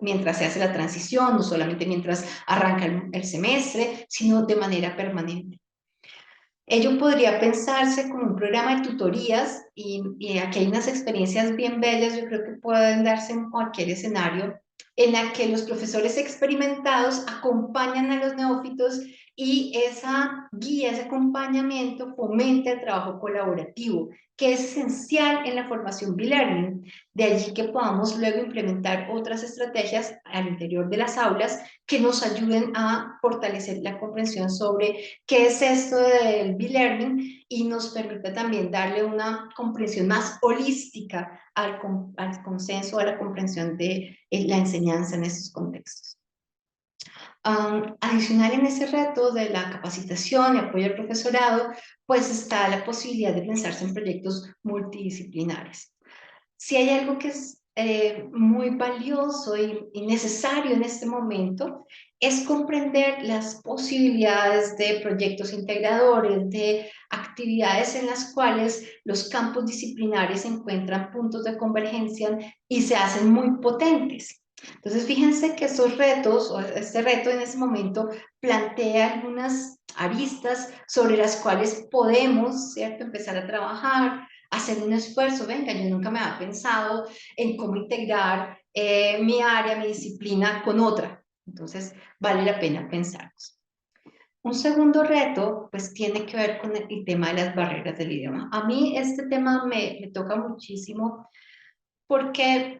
mientras se hace la transición, no solamente mientras arranca el semestre, sino de manera permanente. Ello podría pensarse como un programa de tutorías y aquí hay unas experiencias bien bellas, yo creo que pueden darse en cualquier escenario, en la que los profesores experimentados acompañan a los neófitos y esa guía, ese acompañamiento fomenta el trabajo colaborativo, que es esencial en la formación B-Learning. De allí que podamos luego implementar otras estrategias al interior de las aulas que nos ayuden a fortalecer la comprensión sobre qué es esto del B-Learning y nos permita también darle una comprensión más holística al consenso, a la comprensión de la enseñanza en estos contextos. Adicional en ese reto de la capacitación y apoyo al profesorado, pues está la posibilidad de pensarse en proyectos multidisciplinares. Si hay algo que es muy valioso y necesario en este momento, es comprender las posibilidades de proyectos integradores, de actividades en las cuales los campos disciplinares encuentran puntos de convergencia y se hacen muy potentes. Entonces, fíjense que estos retos, o este reto en ese momento, plantea algunas aristas sobre las cuales podemos, ¿cierto?, empezar a trabajar, hacer un esfuerzo. Venga, yo nunca me había pensado en cómo integrar mi área, mi disciplina con otra. Entonces, vale la pena pensarlos. Un segundo reto, pues, tiene que ver con el tema de las barreras del idioma. A mí este tema me toca muchísimo porque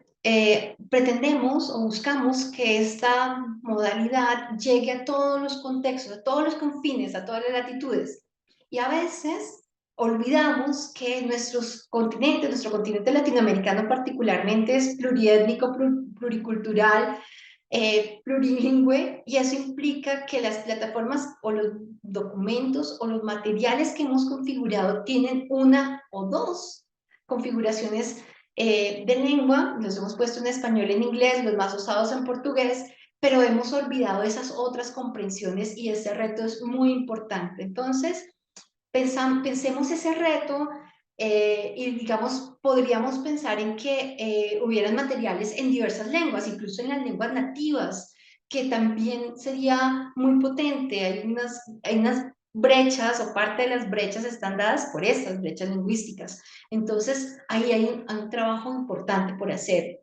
pretendemos o buscamos que esta modalidad llegue a todos los contextos, a todos los confines, a todas las latitudes. Y a veces olvidamos que nuestro continente latinoamericano particularmente es pluriétnico, pluricultural, plurilingüe, y eso implica que las plataformas o los documentos o los materiales que hemos configurado tienen una o dos configuraciones de lengua. Los hemos puesto en español, en inglés, los más usados en portugués, pero hemos olvidado esas otras comprensiones y ese reto es muy importante. Entonces, pensemos ese reto y digamos, podríamos pensar en que hubieran materiales en diversas lenguas, incluso en las lenguas nativas, que también sería muy potente. Hay unas brechas o parte de las brechas están dadas por estas brechas lingüísticas. Entonces, ahí hay un trabajo importante por hacer.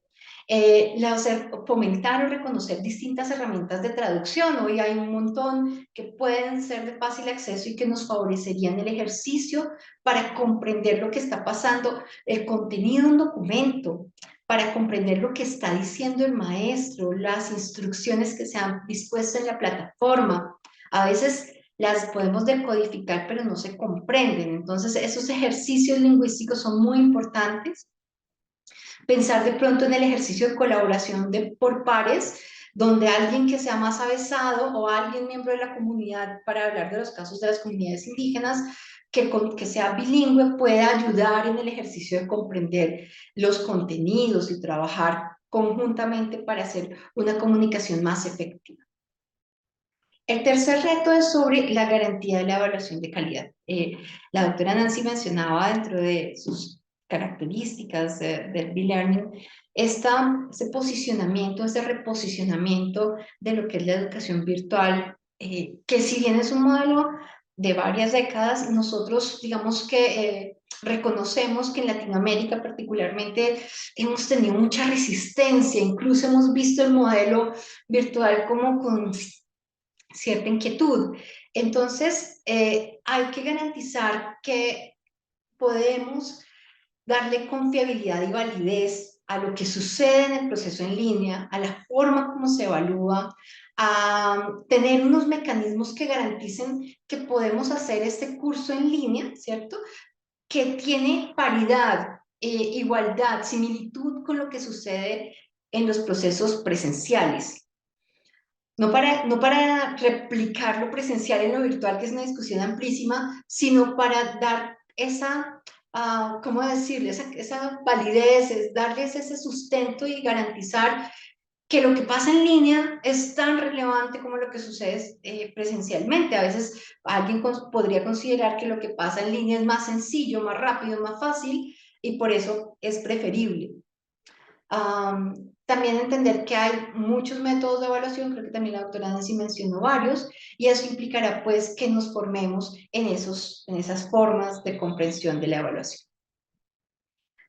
Fomentar o reconocer distintas herramientas de traducción. Hoy hay un montón que pueden ser de fácil acceso y que nos favorecerían el ejercicio para comprender lo que está pasando, el contenido de un documento, para comprender lo que está diciendo el maestro, las instrucciones que se han dispuesto en la plataforma. A veces las podemos decodificar, pero no se comprenden. Entonces, esos ejercicios lingüísticos son muy importantes. Pensar de pronto en el ejercicio de colaboración por pares, donde alguien que sea más avesado o alguien miembro de la comunidad, para hablar de los casos de las comunidades indígenas, que sea bilingüe, pueda ayudar en el ejercicio de comprender los contenidos y trabajar conjuntamente para hacer una comunicación más efectiva. El tercer reto es sobre la garantía de la evaluación de calidad. La doctora Nancy mencionaba dentro de sus características del B-Learning ese posicionamiento, ese reposicionamiento de lo que es la educación virtual, que si bien es un modelo de varias décadas, nosotros digamos que reconocemos que en Latinoamérica particularmente hemos tenido mucha resistencia, incluso hemos visto el modelo virtual como con cierta inquietud. Entonces, hay que garantizar que podemos darle confiabilidad y validez a lo que sucede en el proceso en línea, a la forma como se evalúa, a tener unos mecanismos que garanticen que podemos hacer este curso en línea, ¿cierto? Que tiene paridad, igualdad, similitud con lo que sucede en los procesos presenciales. No para replicar lo presencial en lo virtual, que es una discusión amplísima, sino para dar esa, ¿cómo decirle? Esa validez, darles ese sustento y garantizar que lo que pasa en línea es tan relevante como lo que sucede presencialmente. A veces alguien podría considerar que lo que pasa en línea es más sencillo, más rápido, más fácil, y por eso es preferible. También entender que hay muchos métodos de evaluación, creo que también la doctora Nancy mencionó varios, y eso implicará pues que nos formemos en esas formas de comprensión de la evaluación.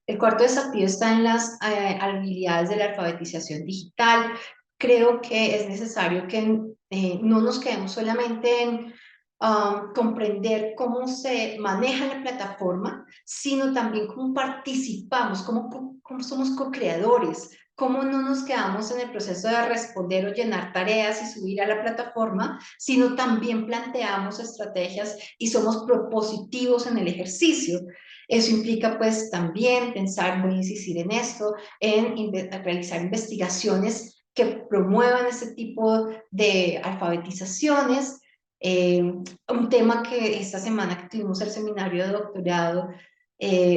El cuarto desafío está en las habilidades de la alfabetización digital. Creo que es necesario que no nos quedemos solamente en comprender cómo se maneja la plataforma, sino también cómo participamos, cómo somos co-creadores, cómo no nos quedamos en el proceso de responder o llenar tareas y subir a la plataforma, sino también planteamos estrategias y somos propositivos en el ejercicio. Eso implica pues también pensar, voy a insistir en esto, en realizar investigaciones que promuevan ese tipo de alfabetizaciones. Un tema que esta semana que tuvimos el seminario de doctorado,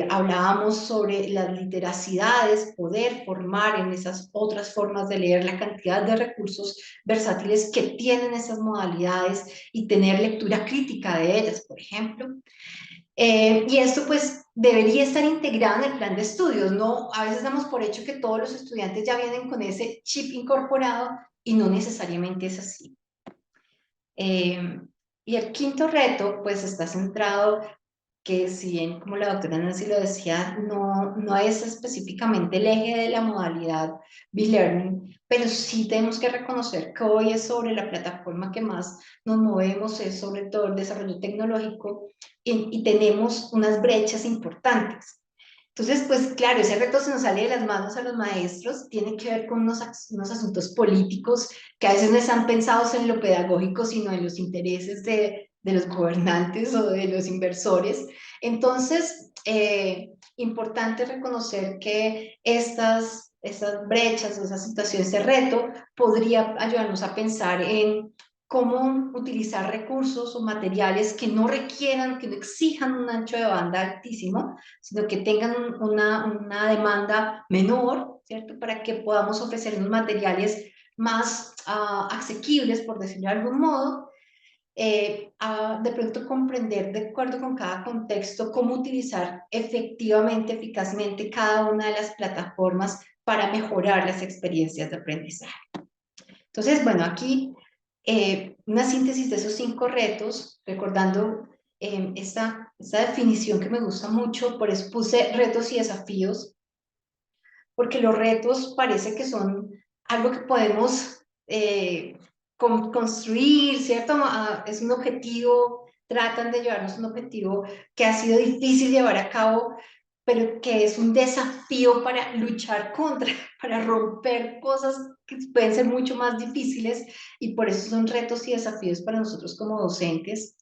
hablábamos sobre las literacidades, poder formar en esas otras formas de leer, la cantidad de recursos versátiles que tienen esas modalidades y tener lectura crítica de ellas, por ejemplo. Y esto pues debería estar integrado en el plan de estudios, ¿no? A veces damos por hecho que todos los estudiantes ya vienen con ese chip incorporado y no necesariamente es así. Y el quinto reto pues está centrado, que si bien como la doctora Nancy lo decía, no es específicamente el eje de la modalidad B-Learning, pero sí tenemos que reconocer que hoy es sobre la plataforma que más nos movemos, es sobre todo el desarrollo tecnológico y tenemos unas brechas importantes. Entonces, pues claro, ese reto se nos sale de las manos a los maestros, tiene que ver con unos asuntos políticos que a veces no están pensados en lo pedagógico, sino en los intereses de los gobernantes o de los inversores. Entonces, importante reconocer que estas brechas o esas situaciones, ese reto, podría ayudarnos a pensar en cómo utilizar recursos o materiales que no requieran, que no exijan un ancho de banda altísimo, sino que tengan una demanda menor, ¿cierto? Para que podamos ofrecer unos materiales más asequibles, por decirlo de algún modo, de pronto comprender de acuerdo con cada contexto cómo utilizar efectivamente, eficazmente cada una de las plataformas para mejorar las experiencias de aprendizaje. Entonces, bueno, aquí una síntesis de esos 5 retos, recordando esta definición que me gusta mucho, por eso puse retos y desafíos, porque los retos parece que son algo que podemos construir, ¿cierto? Es un objetivo, tratan de llevarnos un objetivo que ha sido difícil llevar a cabo, pero que es un desafío para luchar contra, para romper cosas que pueden ser mucho más difíciles, y por eso son retos y desafíos para nosotros como docentes.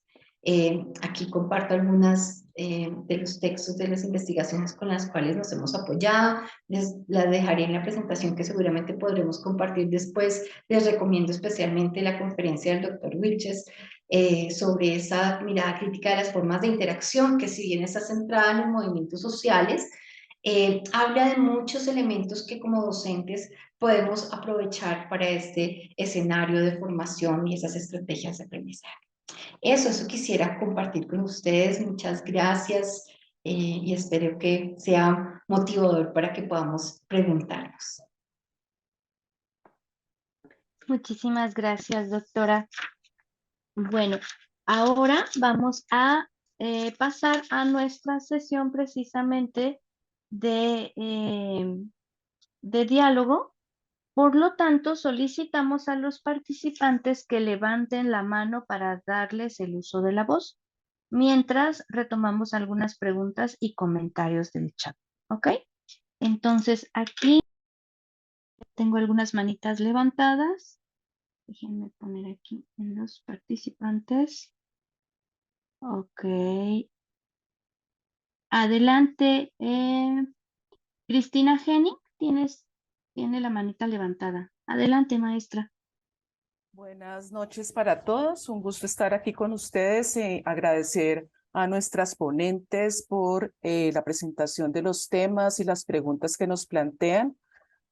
Aquí comparto algunas de los textos de las investigaciones con las cuales nos hemos apoyado. Las dejaré en la presentación que seguramente podremos compartir después. Les recomiendo especialmente la conferencia del doctor Wilches sobre esa mirada crítica de las formas de interacción, que si bien está centrada en los movimientos sociales, habla de muchos elementos que como docentes podemos aprovechar para este escenario de formación y esas estrategias de aprendizaje. Eso quisiera compartir con ustedes. Muchas gracias y espero que sea motivador para que podamos preguntarnos. Muchísimas gracias, doctora. Bueno, ahora vamos a pasar a nuestra sesión precisamente de diálogo. Por lo tanto, solicitamos a los participantes que levanten la mano para darles el uso de la voz, mientras retomamos algunas preguntas y comentarios del chat. ¿Ok? Entonces, aquí tengo algunas manitas levantadas. Déjenme poner aquí en los participantes. Ok. Adelante. Cristina Henning, tiene la manita levantada. Adelante, maestra. Buenas noches para todos. Un gusto estar aquí con ustedes y agradecer a nuestras ponentes por la presentación de los temas y las preguntas que nos plantean.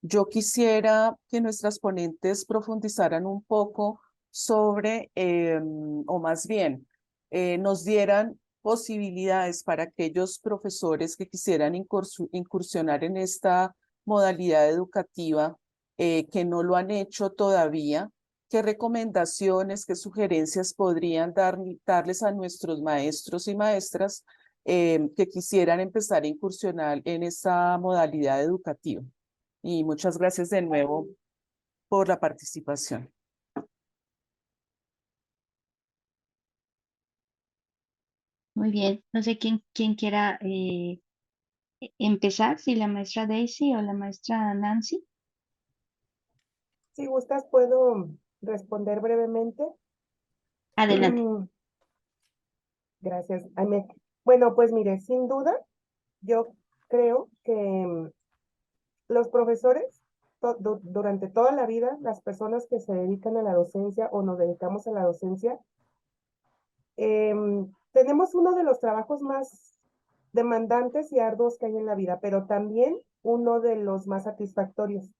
Yo quisiera que nuestras ponentes profundizaran un poco sobre, o más bien, nos dieran posibilidades para aquellos profesores que quisieran incursionar en esta modalidad educativa, que no lo han hecho todavía. ¿Qué recomendaciones, qué sugerencias podrían darles a nuestros maestros y maestras que quisieran empezar a incursionar en esta modalidad educativa? Y muchas gracias de nuevo por la participación. Muy bien. No sé quién quiera empezar, si la maestra Daisy o la maestra Nancy. Si gustas, puedo responder brevemente. Adelante. Gracias, Aime. Bueno, pues mire, sin duda, yo creo que los profesores, durante toda la vida, las personas que se dedican a la docencia o nos dedicamos a la docencia, tenemos uno de los trabajos más demandantes y arduos que hay en la vida, pero también uno de los más satisfactorios.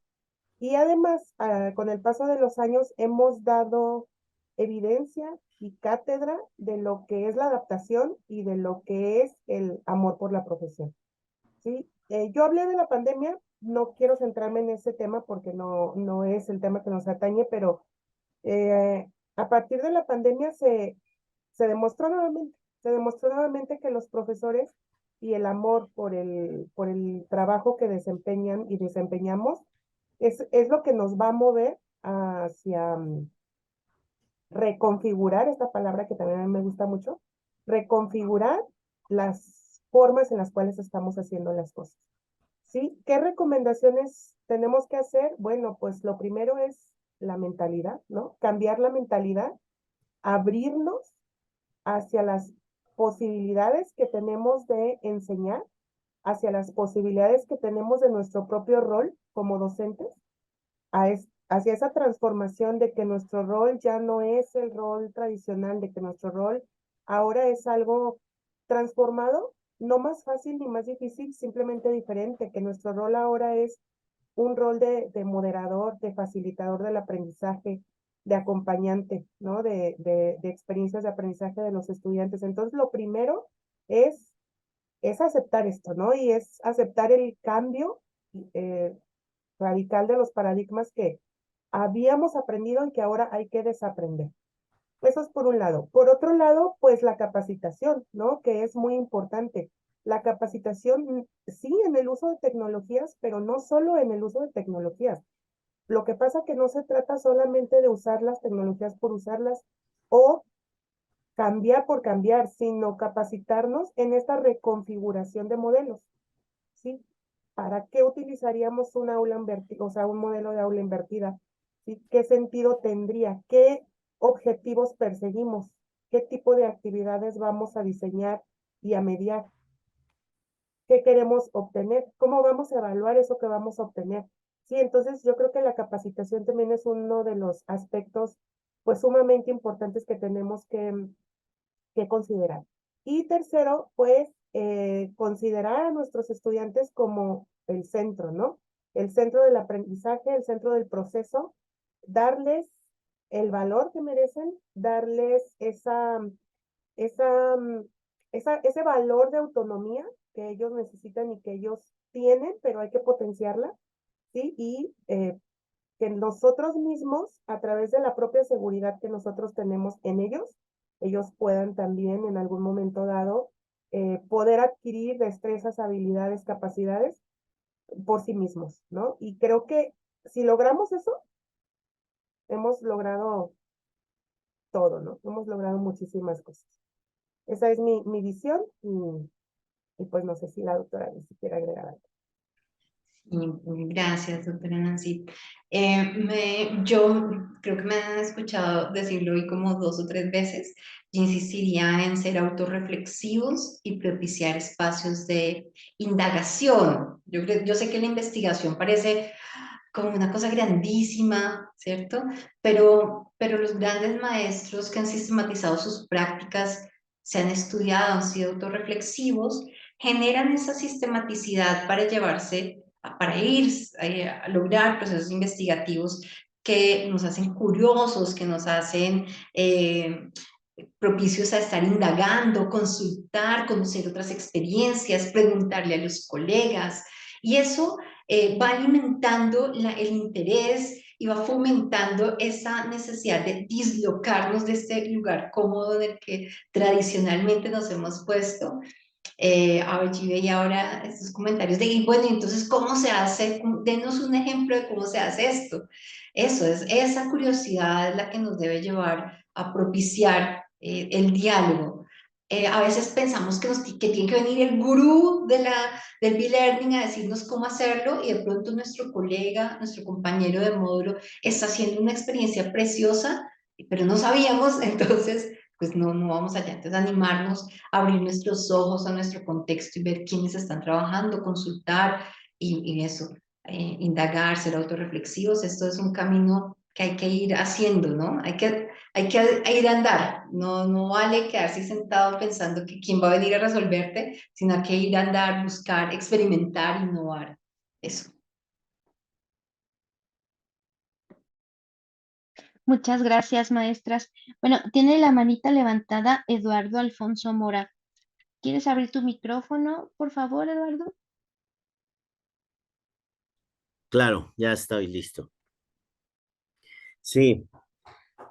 Y además, con el paso de los años, hemos dado evidencia y cátedra de lo que es la adaptación y de lo que es el amor por la profesión. ¿Sí? Yo hablé de la pandemia, no quiero centrarme en ese tema porque no es el tema que nos atañe, pero a partir de la pandemia se demostró nuevamente que los profesores y el amor por el trabajo que desempeñan y desempeñamos es lo que nos va a mover hacia reconfigurar, esta palabra que también a mí me gusta mucho, reconfigurar las formas en las cuales estamos haciendo las cosas. ¿Sí? ¿Qué recomendaciones tenemos que hacer? Bueno, pues lo primero es la mentalidad, ¿no? Cambiar la mentalidad, abrirnos hacia las posibilidades que tenemos de enseñar, hacia las posibilidades que tenemos de nuestro propio rol como docentes, hacia esa transformación de que nuestro rol ya no es el rol tradicional, de que nuestro rol ahora es algo transformado, no más fácil ni más difícil, simplemente diferente, que nuestro rol ahora es un rol de moderador, de facilitador del aprendizaje, de acompañante, ¿no? De experiencias de aprendizaje de los estudiantes. Entonces, lo primero es aceptar esto, ¿no? Y es aceptar el cambio radical de los paradigmas que habíamos aprendido y que ahora hay que desaprender. Eso es por un lado. Por otro lado, pues la capacitación, ¿no? Que es muy importante. La capacitación, sí, en el uso de tecnologías, pero no solo en el uso de tecnologías. Lo que pasa que no se trata solamente de usar las tecnologías por usarlas o cambiar por cambiar, sino capacitarnos en esta reconfiguración de modelos. ¿sí? ¿Para qué utilizaríamos un aula invertida, o sea, un modelo de aula invertida? ¿Sí? ¿Qué sentido tendría? ¿Qué objetivos perseguimos? ¿Qué tipo de actividades vamos a diseñar y a mediar? ¿Qué queremos obtener? ¿Cómo vamos a evaluar eso que vamos a obtener? Sí, entonces yo creo que la capacitación también es uno de los aspectos pues sumamente importantes que tenemos que considerar. Y tercero, pues considerar a nuestros estudiantes como el centro, ¿no? El centro del aprendizaje, el centro del proceso, darles el valor que merecen, darles esa, ese valor de autonomía que ellos necesitan y que ellos tienen, pero hay que potenciarla, ¿sí? Y que nosotros mismos, a través de la propia seguridad que nosotros tenemos en ellos puedan también en algún momento dado poder adquirir destrezas, habilidades, capacidades por sí mismos, ¿no? Y creo que si logramos eso, hemos logrado todo, ¿no? Hemos logrado muchísimas cosas. Esa es mi visión y pues no sé si la doctora ni siquiera agregar algo. Gracias, doctora Nancy. Yo creo que me han escuchado decirlo hoy como 2 o 3 veces. Yo insistiría en ser autorreflexivos y propiciar espacios de indagación. Yo sé que la investigación parece como una cosa grandísima, ¿cierto? Pero los grandes maestros que han sistematizado sus prácticas, se han estudiado, han sido autorreflexivos, generan esa sistematicidad para llevarse para ir a lograr procesos investigativos que nos hacen curiosos, que nos hacen propicios a estar indagando, consultar, conocer otras experiencias, preguntarle a los colegas. Y eso va alimentando el interés y va fomentando esa necesidad de dislocarnos de este lugar cómodo en el que tradicionalmente nos hemos puesto. A ver, yo veía ahora estos comentarios de, y bueno, entonces, ¿cómo se hace? Denos un ejemplo de cómo se hace esto. Eso es, esa curiosidad es la que nos debe llevar a propiciar el diálogo. A veces pensamos que tiene que venir el gurú del e-learning a decirnos cómo hacerlo y de pronto nuestro colega, nuestro compañero de módulo está haciendo una experiencia preciosa, pero no sabíamos, entonces pues no vamos allá. Entonces animarnos abrir nuestros ojos a nuestro contexto y ver quiénes están trabajando, consultar y eso, indagar, ser autorreflexivos. Esto es un camino que hay que ir haciendo, ¿no? Hay que ir a andar. No vale quedarse sentado pensando que quién va a venir a resolverte, sino hay que ir a andar, buscar, experimentar, innovar. Eso. Muchas gracias, maestras. Bueno, tiene la manita levantada Eduardo Alfonso Mora. ¿Quieres abrir tu micrófono, por favor, Eduardo? Claro, ya estoy listo. Sí,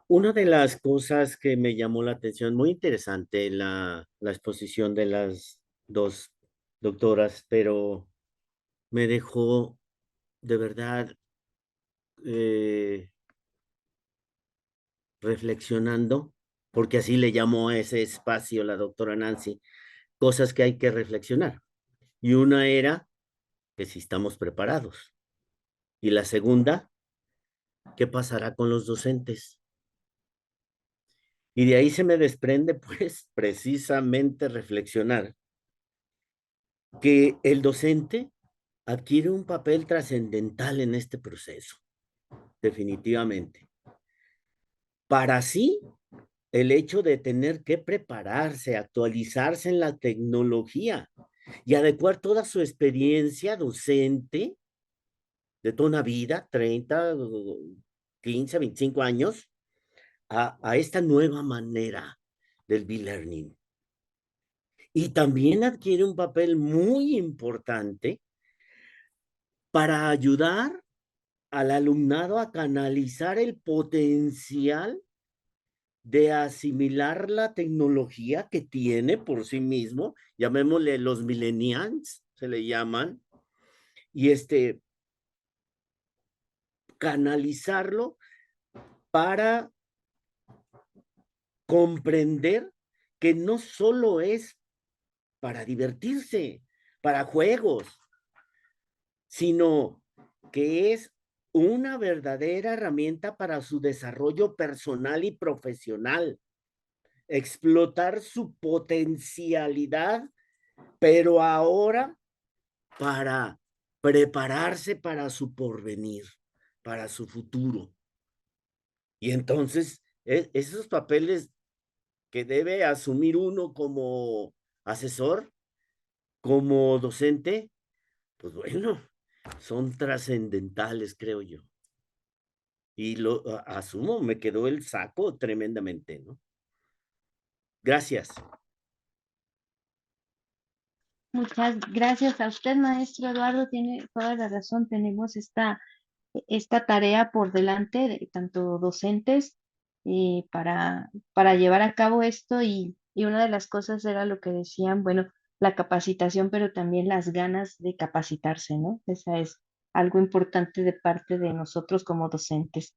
una de las cosas que me llamó la atención, muy interesante la exposición de las dos doctoras, pero me dejó de verdad eh, reflexionando, porque así le llamó a ese espacio la doctora Nancy, cosas que hay que reflexionar. Y una era que si estamos preparados. Y la segunda, ¿qué pasará con los docentes? Y de ahí se me desprende, pues, precisamente reflexionar que el docente adquiere un papel trascendental en este proceso, definitivamente. Para sí, el hecho de tener que prepararse, actualizarse en la tecnología y adecuar toda su experiencia docente de toda una vida, 30, 15, 25 años, a esta nueva manera del e-learning. Y también adquiere un papel muy importante para ayudar al alumnado a canalizar el potencial de asimilar la tecnología que tiene por sí mismo, llamémosle los millennials, se le llaman, y canalizarlo para comprender que no solo es para divertirse, para juegos, sino que es una verdadera herramienta para su desarrollo personal y profesional, explotar su potencialidad, pero ahora para prepararse para su porvenir, para su futuro. Y entonces, esos papeles que debe asumir uno como asesor, como docente, pues bueno, son trascendentales, creo yo. Y lo asumo, me quedó el saco tremendamente, ¿no? Gracias. Muchas gracias a usted, maestro Eduardo. Tiene toda la razón. Tenemos esta tarea por delante, de tanto docentes, para llevar a cabo esto y una de las cosas era lo que decían, bueno, la capacitación, pero también las ganas de capacitarse, ¿no? Esa es algo importante de parte de nosotros como docentes.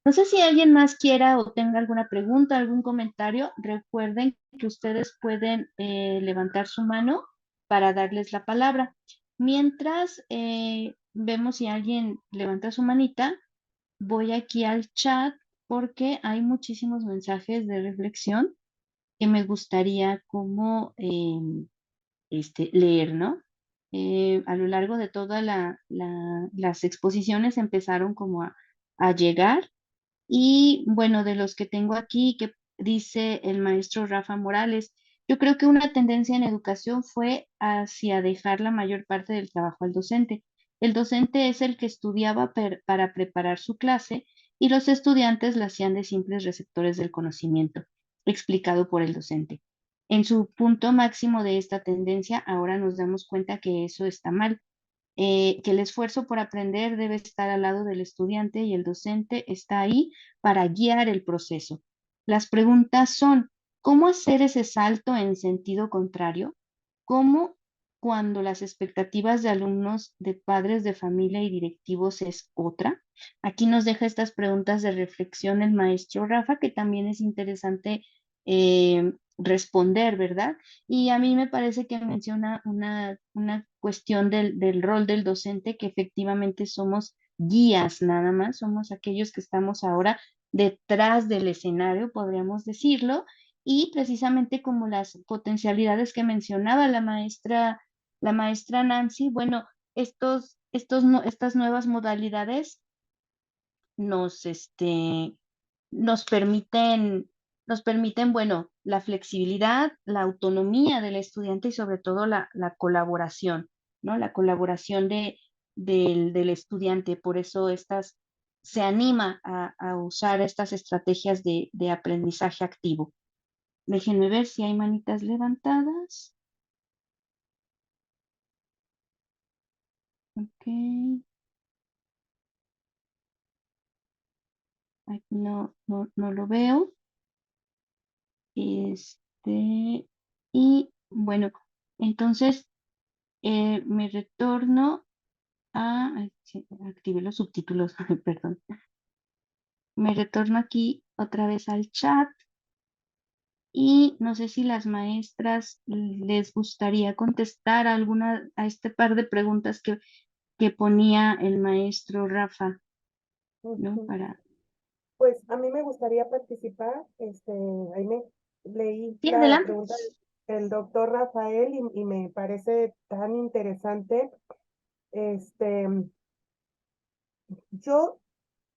No sé si alguien más quiera o tenga alguna pregunta, algún comentario. Recuerden que ustedes pueden levantar su mano para darles la palabra. Mientras vemos si alguien levanta su manita, voy aquí al chat porque hay muchísimos mensajes de reflexión que me gustaría como leer, ¿no? A lo largo de todas las exposiciones empezaron como a llegar y bueno, de los que tengo aquí, que dice el maestro Rafa Morales, yo creo que una tendencia en educación fue hacia dejar la mayor parte del trabajo al docente. El docente es el que estudiaba para preparar su clase y los estudiantes la hacían de simples receptores del conocimiento, explicado por el docente. En su punto máximo de esta tendencia, ahora nos damos cuenta que eso está mal, que el esfuerzo por aprender debe estar al lado del estudiante y el docente está ahí para guiar el proceso. Las preguntas son, ¿cómo hacer ese salto en sentido contrario? ¿Cómo cuando las expectativas de alumnos, de padres de familia y directivos es otra? Aquí nos deja estas preguntas de reflexión el maestro Rafa, que también es interesante responder, ¿verdad? Y a mí me parece que menciona una cuestión del rol del docente, que efectivamente somos guías nada más, somos aquellos que estamos ahora detrás del escenario, podríamos decirlo, y precisamente como las potencialidades que mencionaba la maestra Nancy, bueno, estas nuevas modalidades nos, nos permiten, nos permiten, bueno, la flexibilidad, la autonomía del estudiante y sobre todo la colaboración, ¿no? La colaboración del estudiante. Por eso se anima a usar estas estrategias de aprendizaje activo. Déjenme ver si hay manitas levantadas. Ok. Aquí no lo veo. Y bueno, entonces me retorno ay, sí, activé los subtítulos, perdón. Me retorno aquí otra vez al chat y no sé si las maestras les gustaría contestar a este par de preguntas que ponía el maestro Rafa, ¿no? Ujú. Pues a mí me gustaría participar, ahí leí Sí, la adelante. pregunta del doctor Rafael y me parece tan interesante. Este, yo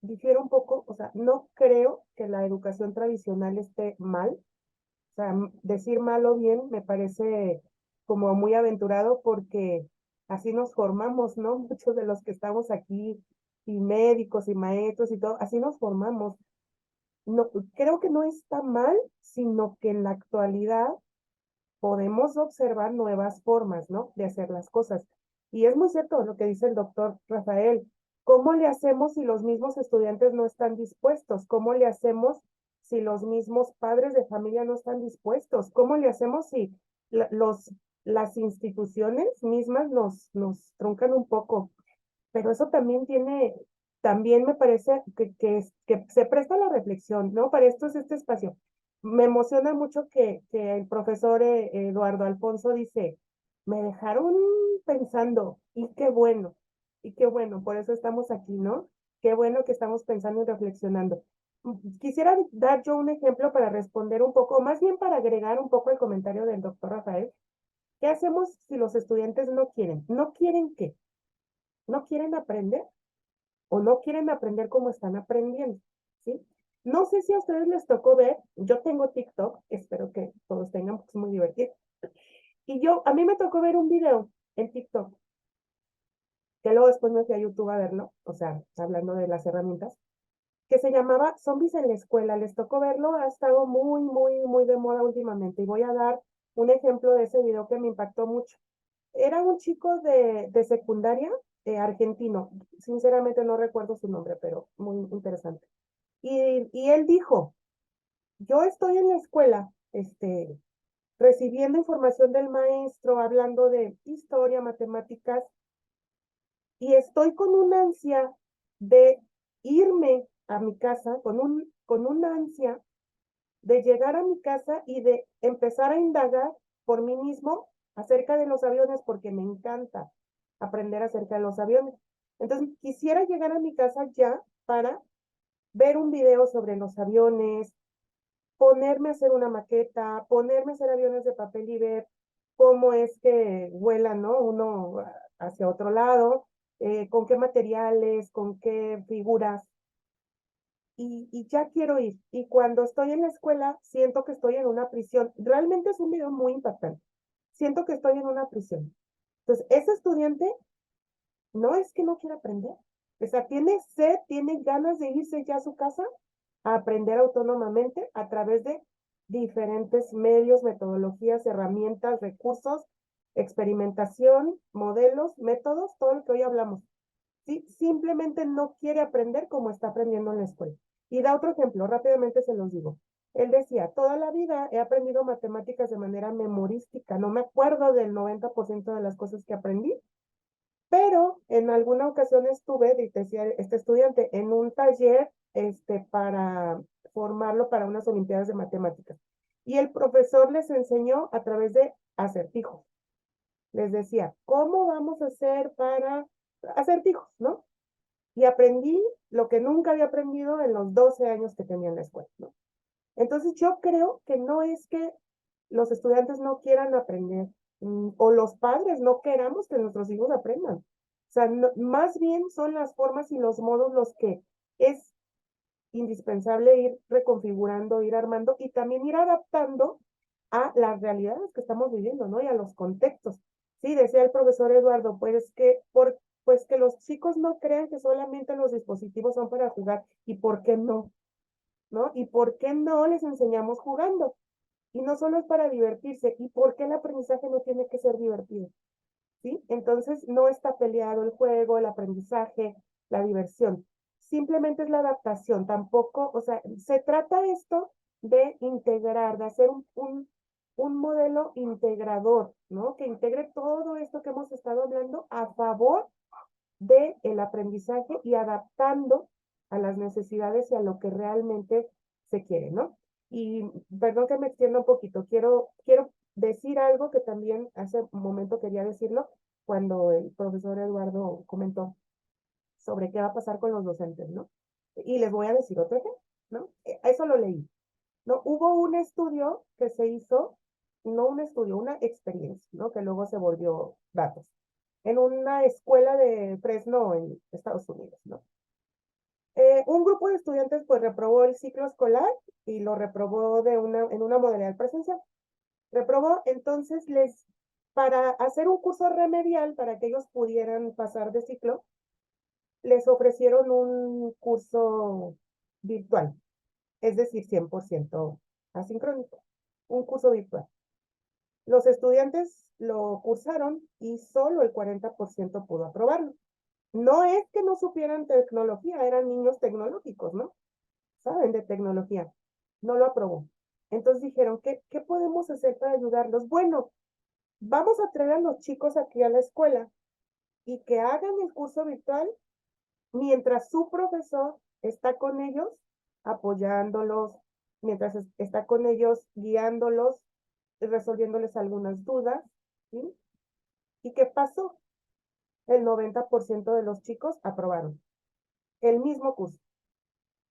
difiero un poco, o sea, no creo que la educación tradicional esté mal. O sea, decir mal o bien me parece como muy aventurado porque así nos formamos, ¿no? Muchos de los que estamos aquí, y médicos y maestros y todo, así nos formamos. No, creo que no está mal, sino que en la actualidad podemos observar nuevas formas, ¿no? De hacer las cosas. Y es muy cierto lo que dice el doctor Rafael. ¿Cómo le hacemos si los mismos estudiantes no están dispuestos? ¿Cómo le hacemos si los mismos padres de familia no están dispuestos? ¿Cómo le hacemos si las instituciones mismas nos truncan un poco? Pero eso también me parece que se presta a la reflexión, ¿no? Para esto es este espacio. Me emociona mucho que el profesor Eduardo Alfonso dice, me dejaron pensando, y qué bueno. Y qué bueno, por eso estamos aquí, ¿no? Qué bueno que estamos pensando y reflexionando. Quisiera dar yo un ejemplo para responder un poco, más bien para agregar un poco el comentario del doctor Rafael. ¿Qué hacemos si los estudiantes no quieren? ¿No quieren qué? ¿No quieren aprender? ¿O no quieren aprender como están aprendiendo? ¿Sí? No sé si a ustedes les tocó ver, yo tengo TikTok, espero que todos tengan, porque es muy divertido. Y a mí me tocó ver un video en TikTok, que luego después me fui a YouTube a verlo, o sea, hablando de las herramientas, que se llamaba Zombies en la escuela. Les tocó verlo, ha estado muy, muy, muy de moda últimamente. Y voy a dar un ejemplo de ese video que me impactó mucho. Era un chico de secundaria argentino. Sinceramente no recuerdo su nombre, pero muy interesante. Y él dijo, yo estoy en la escuela, recibiendo información del maestro, hablando de historia, matemáticas, y estoy con una ansia de irme a mi casa, con una ansia de llegar a mi casa y de empezar a indagar por mí mismo acerca de los aviones, porque me encanta aprender acerca de los aviones. Entonces, quisiera llegar a mi casa ya para ver un video sobre los aviones, ponerme a hacer una maqueta, ponerme a hacer aviones de papel y ver cómo es que vuelan, ¿no? Uno hacia otro lado, con qué materiales, con qué figuras. Y ya quiero ir. Y cuando estoy en la escuela, siento que estoy en una prisión. Realmente es un video muy impactante. Siento que estoy en una prisión. Entonces, ese estudiante no es que no quiera aprender. O sea, tiene sed, tiene ganas de irse ya a su casa a aprender autónomamente a través de diferentes medios, metodologías, herramientas, recursos, experimentación, modelos, métodos, todo lo que hoy hablamos. ¿Sí? Simplemente no quiere aprender como está aprendiendo en la escuela. Y da otro ejemplo, rápidamente se los digo. Él decía, toda la vida he aprendido matemáticas de manera memorística, no me acuerdo del 90% de las cosas que aprendí, pero en alguna ocasión estuve, decía este estudiante, en un taller para formarlo para unas olimpiadas de matemáticas. Y el profesor les enseñó a través de acertijos. Les decía, ¿cómo vamos a hacer para acertijos, no? Y aprendí lo que nunca había aprendido en los 12 años que tenía en la escuela, ¿no? Entonces yo creo que no es que los estudiantes no quieran aprender o los padres no queramos que nuestros hijos aprendan. O sea, más bien son las formas y los modos los que es indispensable ir reconfigurando, ir armando y también ir adaptando a las realidades que estamos viviendo, ¿no? Y a los contextos. Sí, decía el profesor Eduardo, pues que los chicos no crean que solamente los dispositivos son para jugar. ¿Y por qué no? ¿No? ¿Y por qué no les enseñamos jugando? Y no solo es para divertirse. ¿Y por qué el aprendizaje no tiene que ser divertido? ¿Sí? Entonces no está peleado el juego, el aprendizaje, la diversión. Simplemente es la adaptación. Tampoco, o sea, se trata esto de integrar, de hacer un modelo integrador, ¿no? Que integre todo esto que hemos estado hablando a favor del aprendizaje y adaptando a las necesidades y a lo que realmente se quiere, ¿no? Y perdón que me extienda un poquito, quiero decir algo que también hace un momento quería decirlo cuando el profesor Eduardo comentó sobre qué va a pasar con los docentes, ¿no? Y les voy a decir otro ejemplo, ¿no? Eso lo leí, ¿no? Hubo un estudio que se hizo, no un estudio, una experiencia, ¿no? Que luego se volvió datos, en una escuela de Fresno en Estados Unidos, ¿no? Un grupo de estudiantes pues reprobó el ciclo escolar y lo reprobó en una modalidad presencial. Reprobó, entonces para hacer un curso remedial para que ellos pudieran pasar de ciclo, les ofrecieron un curso virtual, es decir, 100% asincrónico, un curso virtual. Los estudiantes lo cursaron y solo el 40% pudo aprobarlo. No es que no supieran tecnología, eran niños tecnológicos, ¿no? Saben de tecnología. No lo aprobó. Entonces dijeron, ¿qué podemos hacer para ayudarlos? Bueno, vamos a traer a los chicos aquí a la escuela y que hagan el curso virtual mientras su profesor está con ellos, apoyándolos, mientras está con ellos, guiándolos, resolviéndoles algunas dudas, ¿sí? ¿Y qué pasó? el 90% de los chicos aprobaron el mismo curso.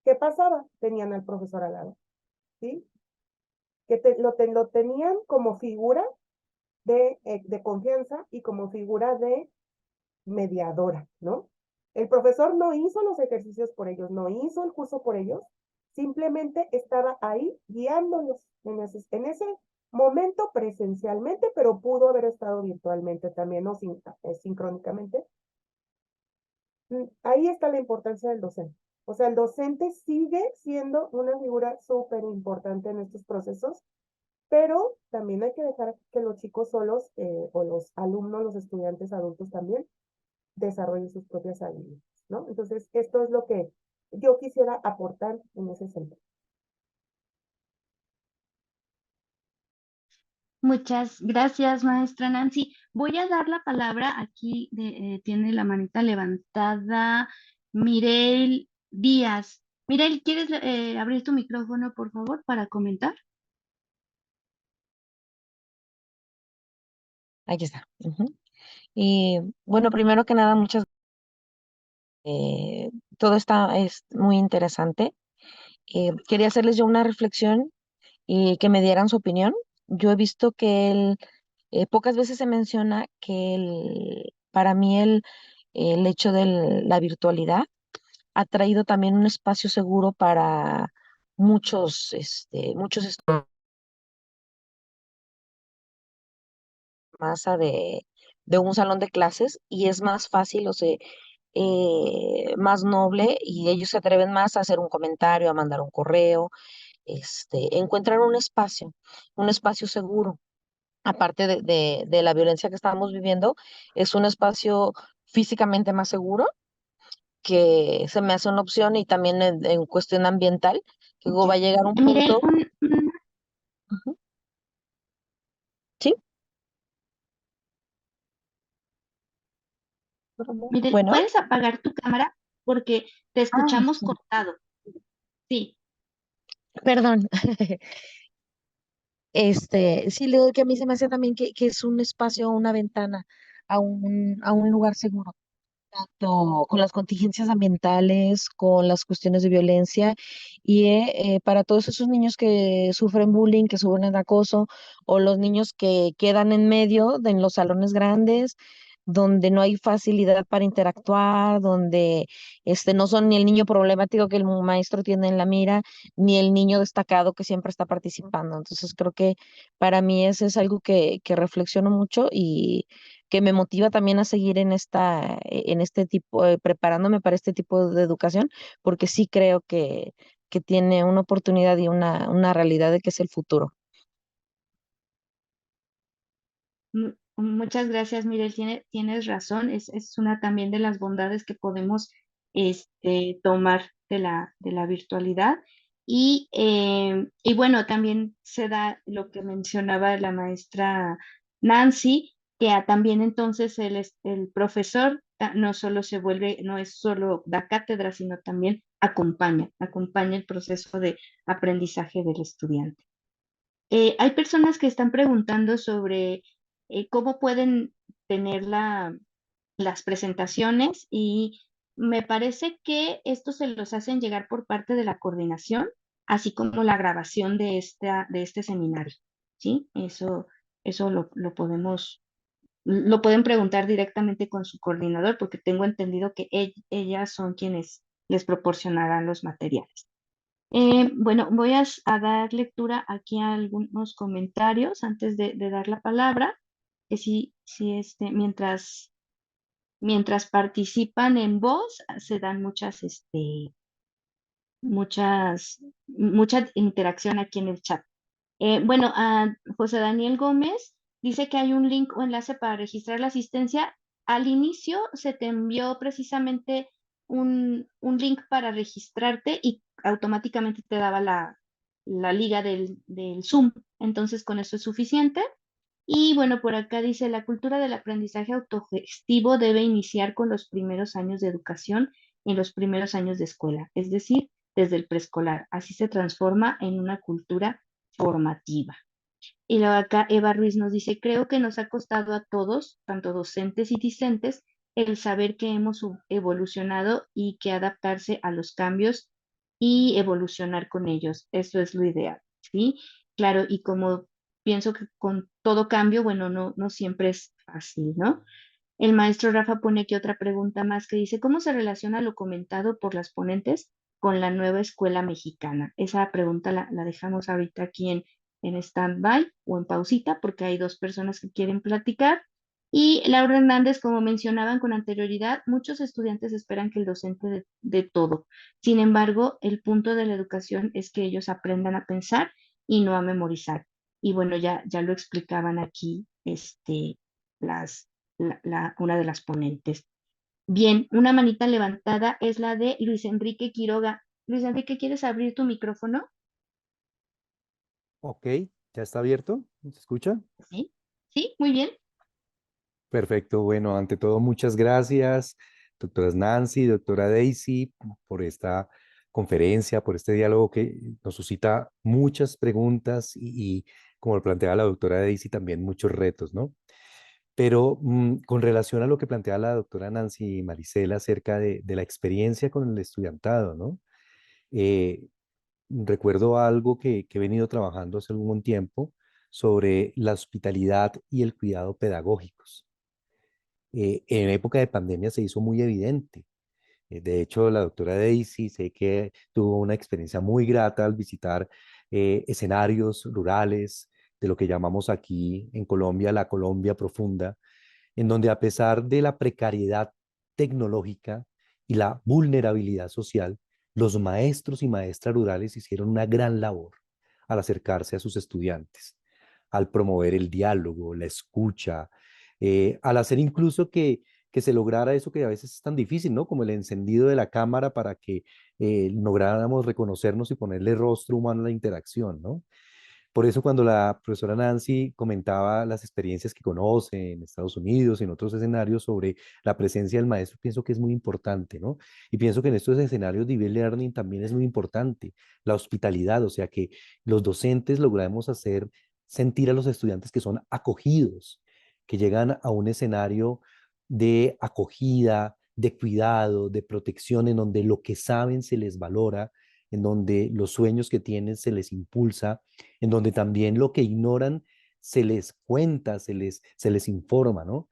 ¿Qué pasaba? Tenían al profesor al lado, ¿sí? Que lo tenían como figura de confianza y como figura de mediadora, ¿no? El profesor no hizo los ejercicios por ellos, no hizo el curso por ellos, simplemente estaba ahí guiándolos en ese momento presencialmente, pero pudo haber estado virtualmente también o sincrónicamente. Ahí está la importancia del docente. O sea, el docente sigue siendo una figura súper importante en estos procesos, pero también hay que dejar que los chicos solos o los alumnos, los estudiantes adultos también, desarrollen sus propias habilidades, ¿no? Entonces, esto es lo que yo quisiera aportar en ese sentido. Muchas gracias, maestra Nancy. Voy a dar la palabra aquí, tiene la manita levantada, Mirel Díaz. Mirel, ¿quieres abrir tu micrófono, por favor, para comentar? Aquí está. Y bueno, primero que nada, todo es muy interesante. Quería hacerles yo una reflexión y que me dieran su opinión. Yo he visto que pocas veces se menciona que para mí el hecho de la virtualidad ha traído también un espacio seguro para muchos estudiantes masa de un salón de clases y es más fácil, más noble y ellos se atreven más a hacer un comentario, a mandar un correo, encuentran un espacio seguro. Aparte de la violencia que estamos viviendo, es un espacio físicamente más seguro que se me hace una opción y también en cuestión ambiental, que luego va a llegar un Mirel, punto. Ujú, ¿sí? Mirel, Bueno, ¿puedes apagar tu cámara? Porque te escuchamos sí, cortado. Sí. perdón. Sí, le digo que a mí se me hace también que es un espacio, una ventana a un lugar seguro, tanto con las contingencias ambientales, con las cuestiones de violencia y para todos esos niños que sufren bullying, que sufren acoso, o los niños que quedan en medio en los salones grandes, donde no hay facilidad para interactuar, donde no son ni el niño problemático que el maestro tiene en la mira, ni el niño destacado que siempre está participando. Entonces creo que para mí eso es algo que reflexiono mucho y que me motiva también a seguir en este tipo, preparándome para este tipo de educación, porque sí creo que tiene una oportunidad y una realidad de que es el futuro. Muchas gracias, Mirel. Tienes razón. Es una también de las bondades que podemos tomar de la virtualidad. Y bueno, también se da lo que mencionaba la maestra Nancy, que también entonces el profesor no solo se vuelve, no es solo da cátedra, sino también acompaña el proceso de aprendizaje del estudiante. Hay personas que están preguntando sobre cómo pueden tener las presentaciones y me parece que esto se los hacen llegar por parte de la coordinación, así como la grabación de este seminario, ¿sí? Eso lo pueden preguntar directamente con su coordinador porque tengo entendido que ellas son quienes les proporcionarán los materiales. Bueno, voy a dar lectura aquí a algunos comentarios antes de dar la palabra, que sí, mientras participan en voz, se dan mucha interacción aquí en el chat. Bueno, José Daniel Gómez dice que hay un link o enlace para registrar la asistencia. Al inicio se te envió precisamente un link para registrarte y automáticamente te daba la liga del Zoom. Entonces, con eso es suficiente. Y bueno, por acá dice, la cultura del aprendizaje autogestivo debe iniciar con los primeros años de educación en los primeros años de escuela, es decir, desde el preescolar. Así se transforma en una cultura formativa. Y luego acá Eva Ruiz nos dice, creo que nos ha costado a todos, tanto docentes y discentes, el saber que hemos evolucionado y que adaptarse a los cambios y evolucionar con ellos. Eso es lo ideal, ¿sí? Claro, y como pienso que con todo cambio, bueno, no siempre es fácil, ¿no? El maestro Rafa pone aquí otra pregunta más que dice, ¿cómo se relaciona lo comentado por las ponentes con la nueva escuela mexicana? Esa pregunta la dejamos ahorita aquí en stand-by o en pausita porque hay dos personas que quieren platicar. Y Laura Hernández, como mencionaban con anterioridad, muchos estudiantes esperan que el docente de todo. Sin embargo, el punto de la educación es que ellos aprendan a pensar y no a memorizar. Y bueno, ya lo explicaban aquí las una de las ponentes. Bien, una manita levantada es la de Luis Enrique Quiroga. Luis Enrique, ¿quieres abrir tu micrófono? Ok, ¿ya está abierto? ¿Se escucha? Sí, sí, muy bien. Perfecto. Bueno, ante todo, muchas gracias, doctoras Nancy, doctora Daisy, por esta conferencia, por este diálogo que nos suscita muchas preguntas y como lo planteaba la doctora Daisy, también muchos retos, ¿no? Pero con relación a lo que plantea la doctora Nancy Maricela acerca de la experiencia con el estudiantado, ¿no? Eh, recuerdo algo que he venido trabajando hace algún tiempo sobre la hospitalidad y el cuidado pedagógicos. En época de pandemia se hizo muy evidente. De hecho, la doctora Daisy sé que tuvo una experiencia muy grata al visitar escenarios rurales de lo que llamamos aquí en Colombia la Colombia profunda, en donde a pesar de la precariedad tecnológica y la vulnerabilidad social, los maestros y maestras rurales hicieron una gran labor al acercarse a sus estudiantes, al promover el diálogo, la escucha, al hacer incluso que se lograra eso que a veces es tan difícil, ¿no? Como el encendido de la cámara para que lográramos reconocernos y ponerle rostro humano a la interacción, ¿no? Por eso cuando la profesora Nancy comentaba las experiencias que conoce en Estados Unidos y en otros escenarios sobre la presencia del maestro, pienso que es muy importante, ¿no? Y pienso que en estos escenarios de e-learning también es muy importante la hospitalidad, o sea, que los docentes logramos hacer sentir a los estudiantes que son acogidos, que llegan a un escenario de acogida, de cuidado, de protección, en donde lo que saben se les valora, en donde los sueños que tienen se les impulsa, en donde también lo que ignoran se les cuenta, se les informa, ¿no?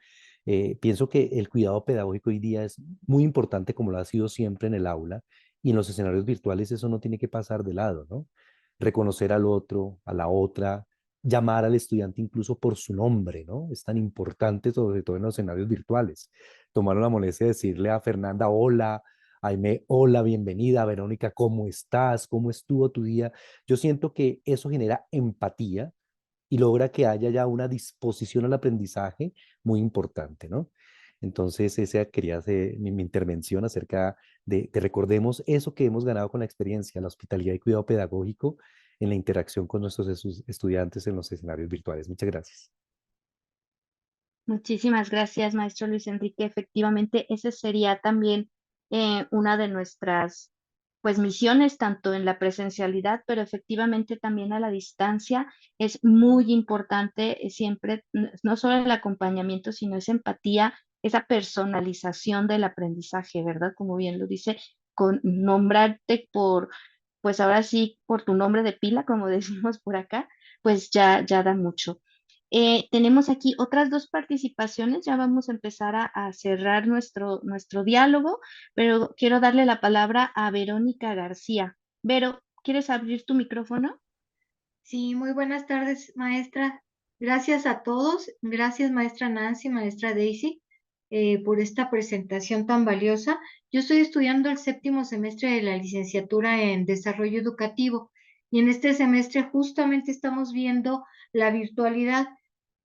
Pienso que el cuidado pedagógico hoy día es muy importante como lo ha sido siempre en el aula y en los escenarios virtuales eso no tiene que pasar de lado, ¿no? Reconocer al otro, a la otra, llamar al estudiante incluso por su nombre, ¿no? Es tan importante, sobre todo en los escenarios virtuales. Tomaron la molestia de decirle a Fernanda, hola, Aime, hola, bienvenida, Verónica, ¿cómo estás? ¿Cómo estuvo tu día? Yo siento que eso genera empatía y logra que haya ya una disposición al aprendizaje muy importante, ¿no? Entonces, esa quería ser mi intervención acerca de que recordemos eso que hemos ganado con la experiencia, la hospitalidad y cuidado pedagógico en la interacción con nuestros estudiantes en los escenarios virtuales. Muchas gracias. Muchísimas gracias, maestro Luis Enrique. Efectivamente, ese sería también una de nuestras pues misiones, tanto en la presencialidad, pero efectivamente también a la distancia. Es muy importante siempre, no solo el acompañamiento, sino esa empatía, esa personalización del aprendizaje, ¿verdad? Como bien lo dice, con nombrarte pues ahora sí, por tu nombre de pila, como decimos por acá, pues ya da mucho. Tenemos aquí otras dos participaciones, ya vamos a empezar a cerrar nuestro diálogo, pero quiero darle la palabra a Verónica García. Vero, ¿quieres abrir tu micrófono? Sí, muy buenas tardes, maestra. Gracias a todos. Gracias, maestra Nancy, maestra Daisy, por esta presentación tan valiosa. Yo estoy estudiando el séptimo semestre de la licenciatura en Desarrollo Educativo y en este semestre justamente estamos viendo la virtualidad.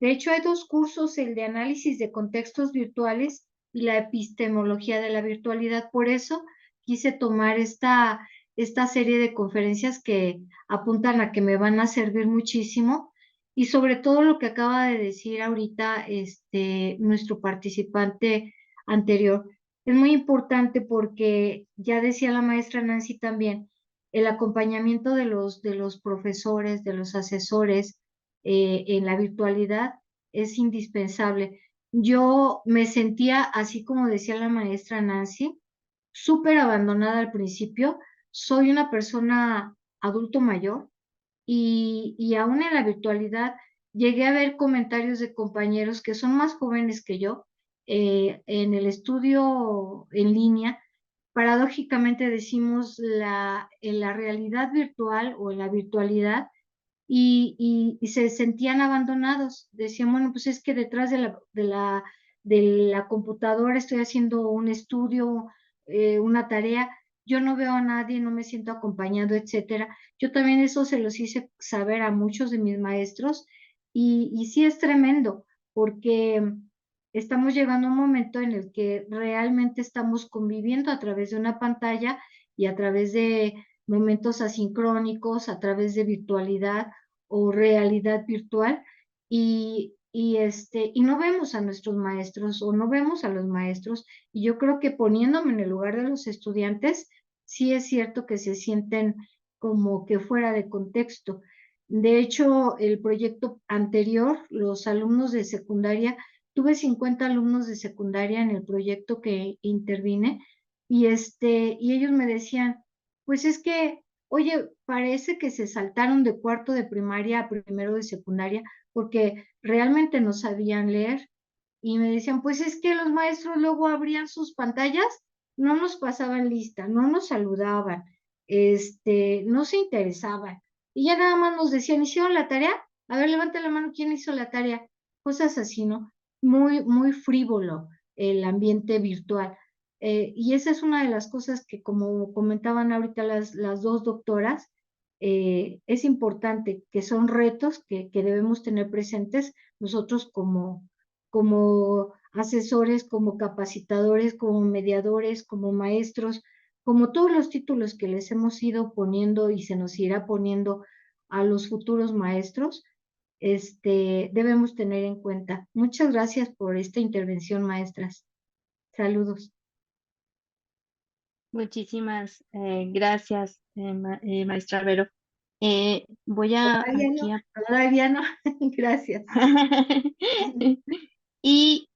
De hecho, hay dos cursos, el de análisis de contextos virtuales y la epistemología de la virtualidad. Por eso quise tomar esta serie de conferencias que apuntan a que me van a servir muchísimo y sobre todo lo que acaba de decir ahorita nuestro participante anterior. Es muy importante porque ya decía la maestra Nancy también, el acompañamiento de los profesores, de los asesores en la virtualidad es indispensable. yo me sentía, así como decía la maestra Nancy, súper abandonada al principio. Soy una persona adulto mayor y aún en la virtualidad llegué a ver comentarios de compañeros que son más jóvenes que yo en el estudio en línea. Paradójicamente decimos en la realidad virtual o en la virtualidad y se sentían abandonados. Decían, bueno, pues es que detrás de la computadora estoy haciendo un estudio, una tarea, yo no veo a nadie, no me siento acompañado, etcétera. Yo también eso se los hice saber a muchos de mis maestros y sí es tremendo porque estamos llegando a un momento en el que realmente estamos conviviendo a través de una pantalla y a través de momentos asincrónicos, a través de virtualidad o realidad virtual y no vemos a nuestros maestros o no vemos a los maestros y yo creo que poniéndome en el lugar de los estudiantes, sí es cierto que se sienten como que fuera de contexto. De hecho, el proyecto anterior, los alumnos de secundaria, tuve 50 alumnos de secundaria en el proyecto que intervine y ellos me decían, pues es que, oye, parece que se saltaron de cuarto de primaria a primero de secundaria porque realmente no sabían leer. Y me decían, pues es que los maestros luego abrían sus pantallas, no nos pasaban lista, no nos saludaban, no se interesaban. Y ya nada más nos decían, ¿hicieron la tarea? A ver, levanta la mano, ¿quién hizo la tarea? Cosas así, ¿no? Muy, muy frívolo el ambiente virtual. Y esa es una de las cosas que, como comentaban ahorita las dos doctoras, es importante, que son retos que debemos tener presentes nosotros como asesores, como capacitadores, como mediadores, como maestros, como todos los títulos que les hemos ido poniendo y se nos irá poniendo a los futuros maestros, debemos tener en cuenta. Muchas gracias por esta intervención, maestras. Saludos. Muchísimas gracias, maestra Vero. Voy a Todavía no, aquí a... todavía no. Gracias. Y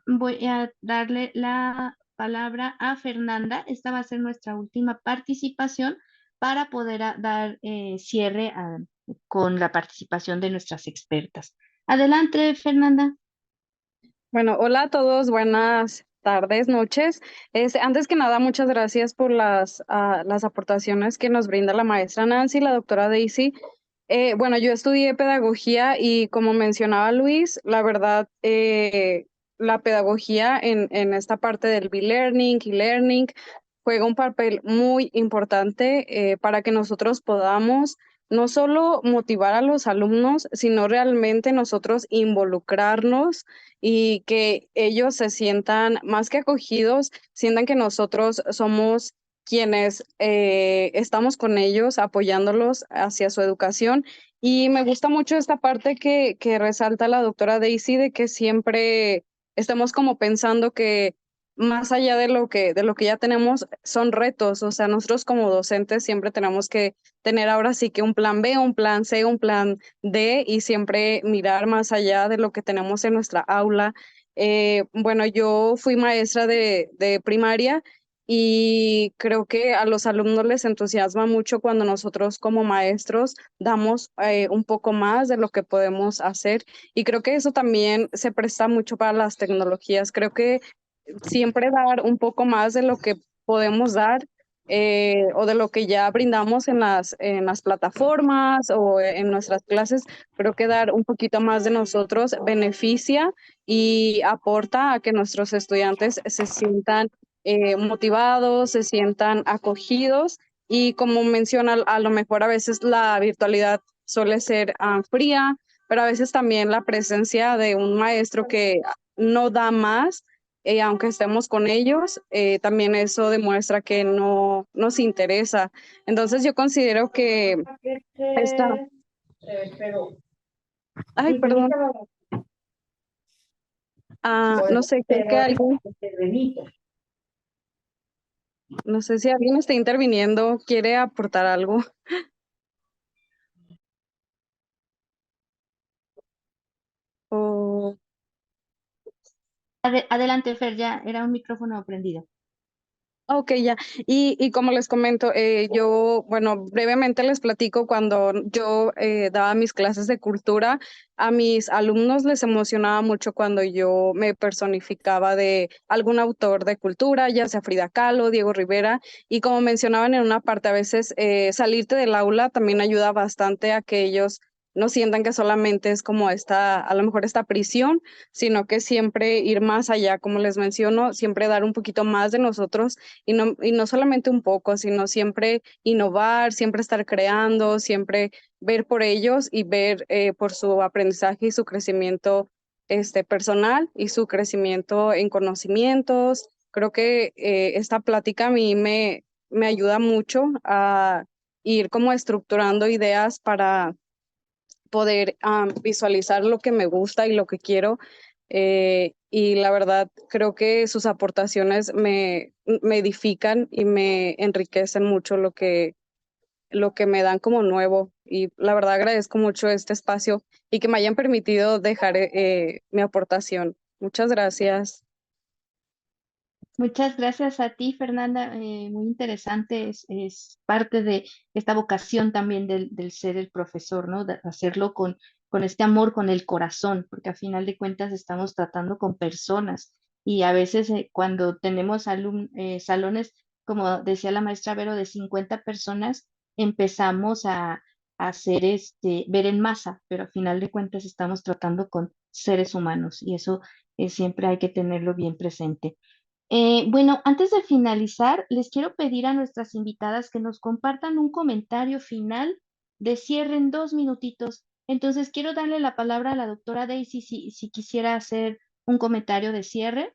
voy a darle la palabra a Fernanda. Esta va a ser nuestra última participación para poder dar cierre con la participación de nuestras expertas. Adelante, Fernanda. Bueno, hola a todos, buenas tardes, noches. Antes que nada, muchas gracias por las aportaciones que nos brinda la maestra Nancy, la doctora Daisy. Bueno, yo estudié pedagogía y como mencionaba Luis, la verdad, la pedagogía en esta parte del e-learning y learning juega un papel muy importante para que nosotros podamos no solo motivar a los alumnos, sino realmente nosotros involucrarnos y que ellos se sientan más que acogidos, sientan que nosotros somos quienes estamos con ellos apoyándolos hacia su educación. Y me gusta mucho esta parte que resalta la doctora Daisy de que siempre estamos como pensando que más allá de lo que ya tenemos son retos, o sea, nosotros como docentes siempre tenemos que tener ahora sí que un plan B, un plan C, un plan D y siempre mirar más allá de lo que tenemos en nuestra aula. Bueno, yo fui maestra de primaria y creo que a los alumnos les entusiasma mucho cuando nosotros como maestros damos un poco más de lo que podemos hacer y creo que eso también se presta mucho para las tecnologías. Creo que siempre dar un poco más de lo que podemos dar o de lo que ya brindamos en las plataformas o en nuestras clases, creo que dar un poquito más de nosotros beneficia y aporta a que nuestros estudiantes se sientan motivados, se sientan acogidos y como menciona, a lo mejor a veces la virtualidad suele ser fría, pero a veces también la presencia de un maestro que no da más aunque estemos con ellos, también eso demuestra que no nos interesa. Entonces yo considero que esta, ay, perdón, no sé, creo que alguien, no sé si alguien está interviniendo, quiere aportar algo. O Adelante, Fer, ya era un micrófono prendido. Ok, ya. Y como les comento, yo, bueno, brevemente les platico cuando yo daba mis clases de cultura, a mis alumnos les emocionaba mucho cuando yo me personificaba de algún autor de cultura, ya sea Frida Kahlo, Diego Rivera, y como mencionaban en una parte, a veces salirte del aula también ayuda bastante a que ellos no sientan que solamente es como esta, a lo mejor esta prisión, sino que siempre ir más allá, como les menciono, siempre dar un poquito más de nosotros y no solamente un poco, sino siempre innovar, siempre estar creando, siempre ver por ellos y ver por su aprendizaje y su crecimiento personal y su crecimiento en conocimientos. Creo que esta plática a mí me ayuda mucho a ir como estructurando ideas para poder visualizar lo que me gusta y lo que quiero. Y la verdad, creo que sus aportaciones me edifican y me enriquecen mucho lo que me dan como nuevo. Y la verdad agradezco mucho este espacio y que me hayan permitido dejar mi aportación. Muchas gracias. Muchas gracias a ti, Fernanda. Muy interesante. Es parte de esta vocación también del ser el profesor, ¿no? De hacerlo con este amor, con el corazón, porque a final de cuentas estamos tratando con personas y a veces cuando tenemos salones, como decía la maestra Vero, de 50 personas, empezamos a hacer ver en masa, pero a final de cuentas estamos tratando con seres humanos y eso siempre hay que tenerlo bien presente. Bueno, antes de finalizar, les quiero pedir a nuestras invitadas que nos compartan un comentario final de cierre en 2 minutitos. Entonces, quiero darle la palabra a la doctora Daisy si quisiera hacer un comentario de cierre.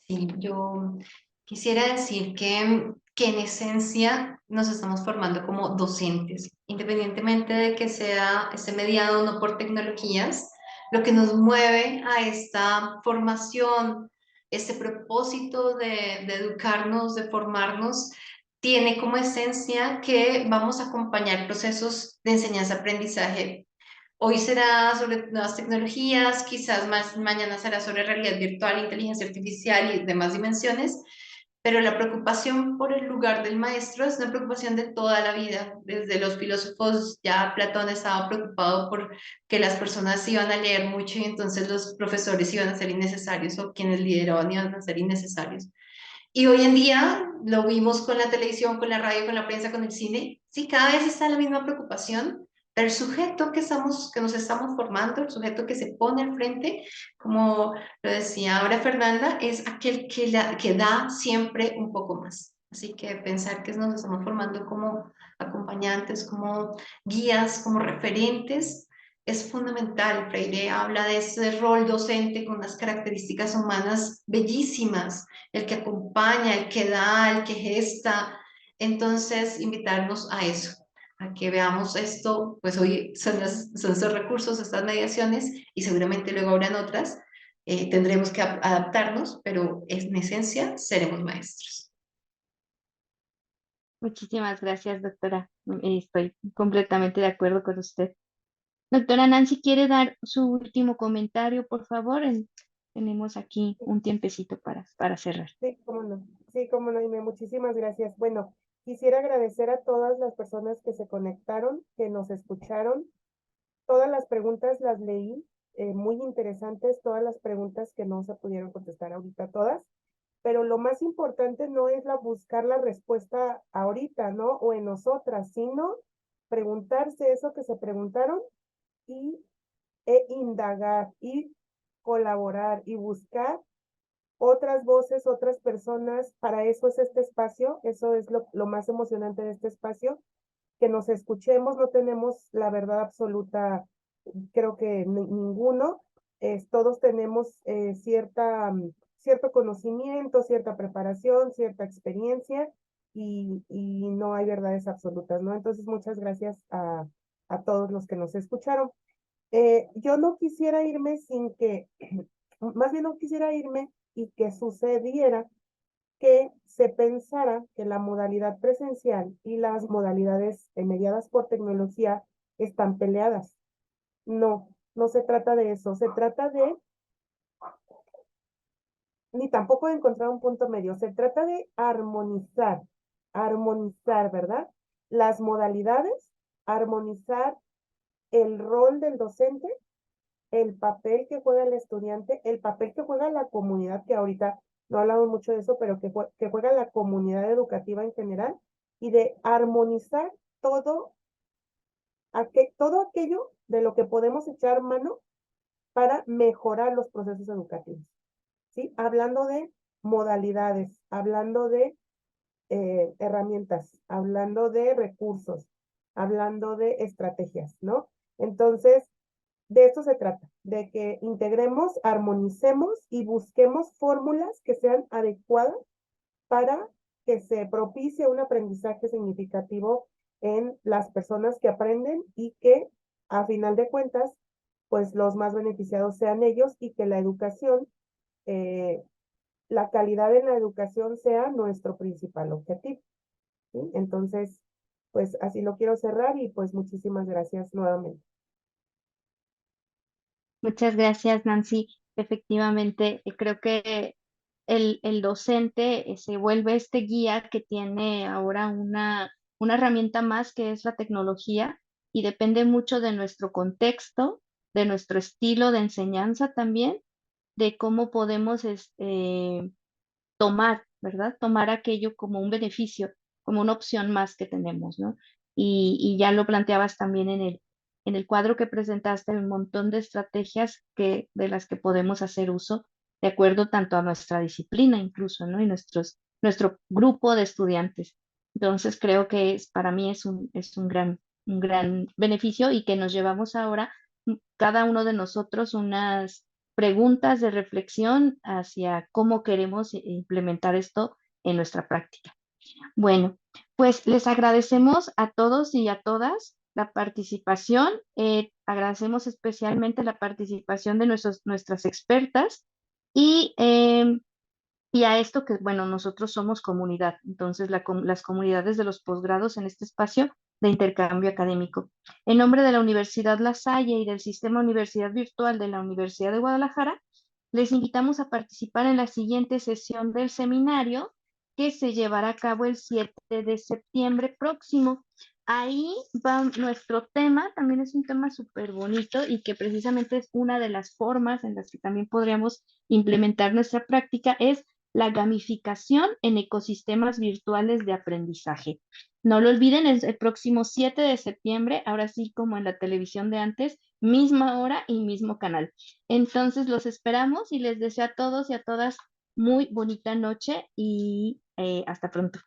Sí, yo quisiera decir que en esencia nos estamos formando como docentes, independientemente de que sea esté mediado o no por tecnologías, lo que nos mueve a esta formación, este propósito de educarnos, de formarnos, tiene como esencia que vamos a acompañar procesos de enseñanza-aprendizaje. Hoy será sobre nuevas tecnologías, quizás más mañana será sobre realidad virtual, inteligencia artificial y demás dimensiones, pero la preocupación por el lugar del maestro es una preocupación de toda la vida. Desde los filósofos, ya Platón estaba preocupado por que las personas iban a leer mucho y entonces los profesores iban a ser innecesarios o quienes lideraban iban a ser innecesarios. Y hoy en día lo vimos con la televisión, con la radio, con la prensa, con el cine. Sí, cada vez está la misma preocupación, pero el sujeto que nos estamos formando, el sujeto que se pone al frente, como lo decía ahora Fernanda, es aquel que da siempre un poco más. Así que pensar que nos estamos formando como acompañantes, como guías, como referentes, es fundamental. Freire habla de ese rol docente con unas características humanas bellísimas, el que acompaña, el que da, el que gesta. Entonces, invitarnos a eso, a que veamos esto, pues hoy son esos recursos, estas mediaciones, y seguramente luego habrán otras. Tendremos que adaptarnos, pero en esencia seremos maestros. Muchísimas gracias, doctora. Estoy completamente de acuerdo con usted. Doctora Nancy, ¿quiere dar su último comentario, por favor? Tenemos aquí un tiempecito para cerrar. Sí, cómo no. Sí, cómo no, Ime, muchísimas gracias. Bueno, quisiera agradecer a todas las personas que se conectaron, que nos escucharon. Todas las preguntas las leí, muy interesantes, todas las preguntas que no se pudieron contestar ahorita todas, pero lo más importante no es buscar la respuesta ahorita, ¿no? O en nosotras, sino preguntarse eso que se preguntaron y indagar y colaborar y buscar otras voces, otras personas. Para eso es este espacio, eso es lo más emocionante de este espacio, que nos escuchemos. No tenemos la verdad absoluta, creo que ninguno. Todos tenemos cierto conocimiento, cierta preparación, cierta experiencia, y no hay verdades absolutas, ¿no? Entonces, muchas gracias a todos los que nos escucharon. Yo no quisiera irme sin que, más bien no quisiera irme y que sucediera que se pensara que la modalidad presencial y las modalidades mediadas por tecnología están peleadas. No, no se trata de eso, se trata de ni tampoco de encontrar un punto medio. Se trata de armonizar, ¿verdad? Las modalidades, armonizar el rol del docente, el papel que juega el estudiante, el papel que juega la comunidad, que ahorita no hablamos mucho de eso, pero que juega la comunidad educativa en general, y de armonizar todo aquello de lo que podemos echar mano para mejorar los procesos educativos, ¿sí? Hablando de modalidades, hablando de herramientas, hablando de recursos, hablando de estrategias, ¿no? Entonces, de esto se trata, de que integremos, armonicemos y busquemos fórmulas que sean adecuadas para que se propicie un aprendizaje significativo en las personas que aprenden y que, a final de cuentas, pues los más beneficiados sean ellos y que la educación, la calidad en la educación sea nuestro principal objetivo, ¿sí? Entonces, pues así lo quiero cerrar y pues muchísimas gracias nuevamente. Muchas gracias, Nancy. Efectivamente, creo que el docente se vuelve este guía que tiene ahora una herramienta más que es la tecnología y depende mucho de nuestro contexto, de nuestro estilo de enseñanza también, de cómo podemos tomar, ¿verdad? Tomar aquello como un beneficio, como una opción más que tenemos, ¿no? Y ya lo planteabas también en el cuadro que presentaste, un montón de estrategias de las que podemos hacer uso de acuerdo tanto a nuestra disciplina incluso, ¿no? Y nuestro grupo de estudiantes. Entonces creo que para mí es un gran beneficio y que nos llevamos ahora cada uno de nosotros unas preguntas de reflexión hacia cómo queremos implementar esto en nuestra práctica. Bueno, pues les agradecemos a todos y a todas la participación. Agradecemos especialmente la participación de nuestras expertas y, y a esto que, bueno, nosotros somos comunidad, entonces las comunidades de los posgrados en este espacio de intercambio académico. En nombre de la Universidad La Salle y del Sistema Universidad Virtual de la Universidad de Guadalajara, les invitamos a participar en la siguiente sesión del seminario que se llevará a cabo el 7 de septiembre próximo. Ahí va nuestro tema, también es un tema súper bonito y que precisamente es una de las formas en las que también podríamos implementar nuestra práctica, es la gamificación en ecosistemas virtuales de aprendizaje. No lo olviden, es el próximo 7 de septiembre, ahora sí como en la televisión de antes, misma hora y mismo canal. Entonces los esperamos y les deseo a todos y a todas muy bonita noche y hasta pronto.